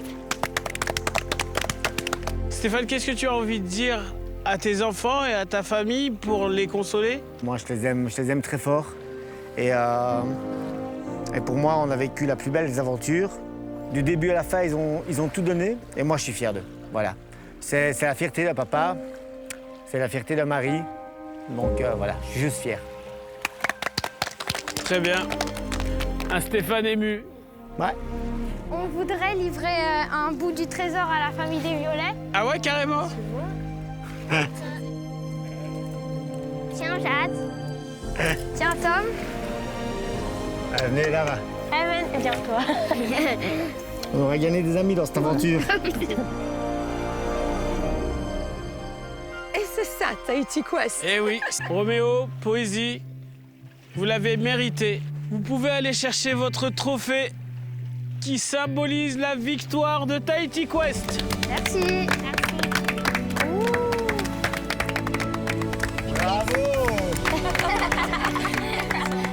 Stéphane, qu'est-ce que tu as envie de dire à tes enfants et à ta famille pour les consoler? Moi, je les aime très fort. Et pour moi, on a vécu la plus belle des aventures. Du début à la fin, ils ont tout donné. Et moi, je suis fier d'eux. Voilà. C'est la fierté de papa. C'est la fierté de Marie. Donc voilà, je suis juste fier. Très bien. Un Stéphane ému. Ouais. On voudrait livrer un bout du trésor à la famille des violets. Ah ouais, carrément? Tiens, Jade. Tiens, Tom. Venez là-bas. Viens, toi. On aura gagné des amis dans cette aventure. Et c'est ça, Tahiti Quest. Eh oui, Roméo, Poésie, vous l'avez mérité. Vous pouvez aller chercher votre trophée qui symbolise la victoire de Tahiti Quest. Merci. Bravo.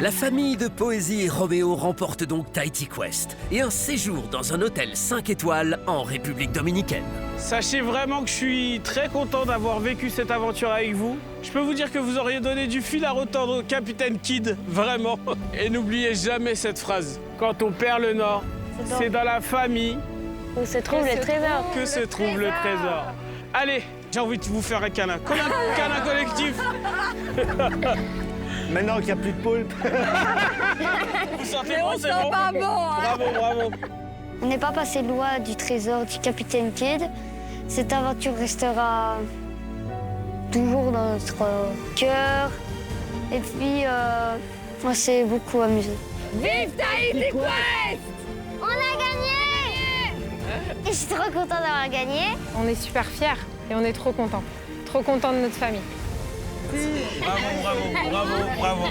La famille de Poésie et Roméo remporte donc Tahiti Quest et un séjour dans un hôtel 5 étoiles en République dominicaine. Sachez vraiment que je suis très content d'avoir vécu cette aventure avec vous. Je peux vous dire que vous auriez donné du fil à retordre au Capitaine Kidd, vraiment. Et n'oubliez jamais cette phrase. Quand on perd le nord, c'est dans la famille où se trouve le trésor. Que se trouve le trésor. Allez, j'ai envie de vous faire un câlin. Comme un câlin collectif. Maintenant qu'il n'y a plus de poulpe. Vous sentez bon, c'est bon? Pas bon, hein. Bravo, bravo. On n'est pas passé loin du trésor du Capitaine Kidd. Cette aventure restera toujours dans notre cœur. Et puis, moi, c'est beaucoup amusé. Vive Tahiti Quest! On a gagné! Et je suis trop contente d'avoir gagné. On est super fiers et on est trop contents. Trop contents de notre famille. Bravo, bravo, bravo, bravo.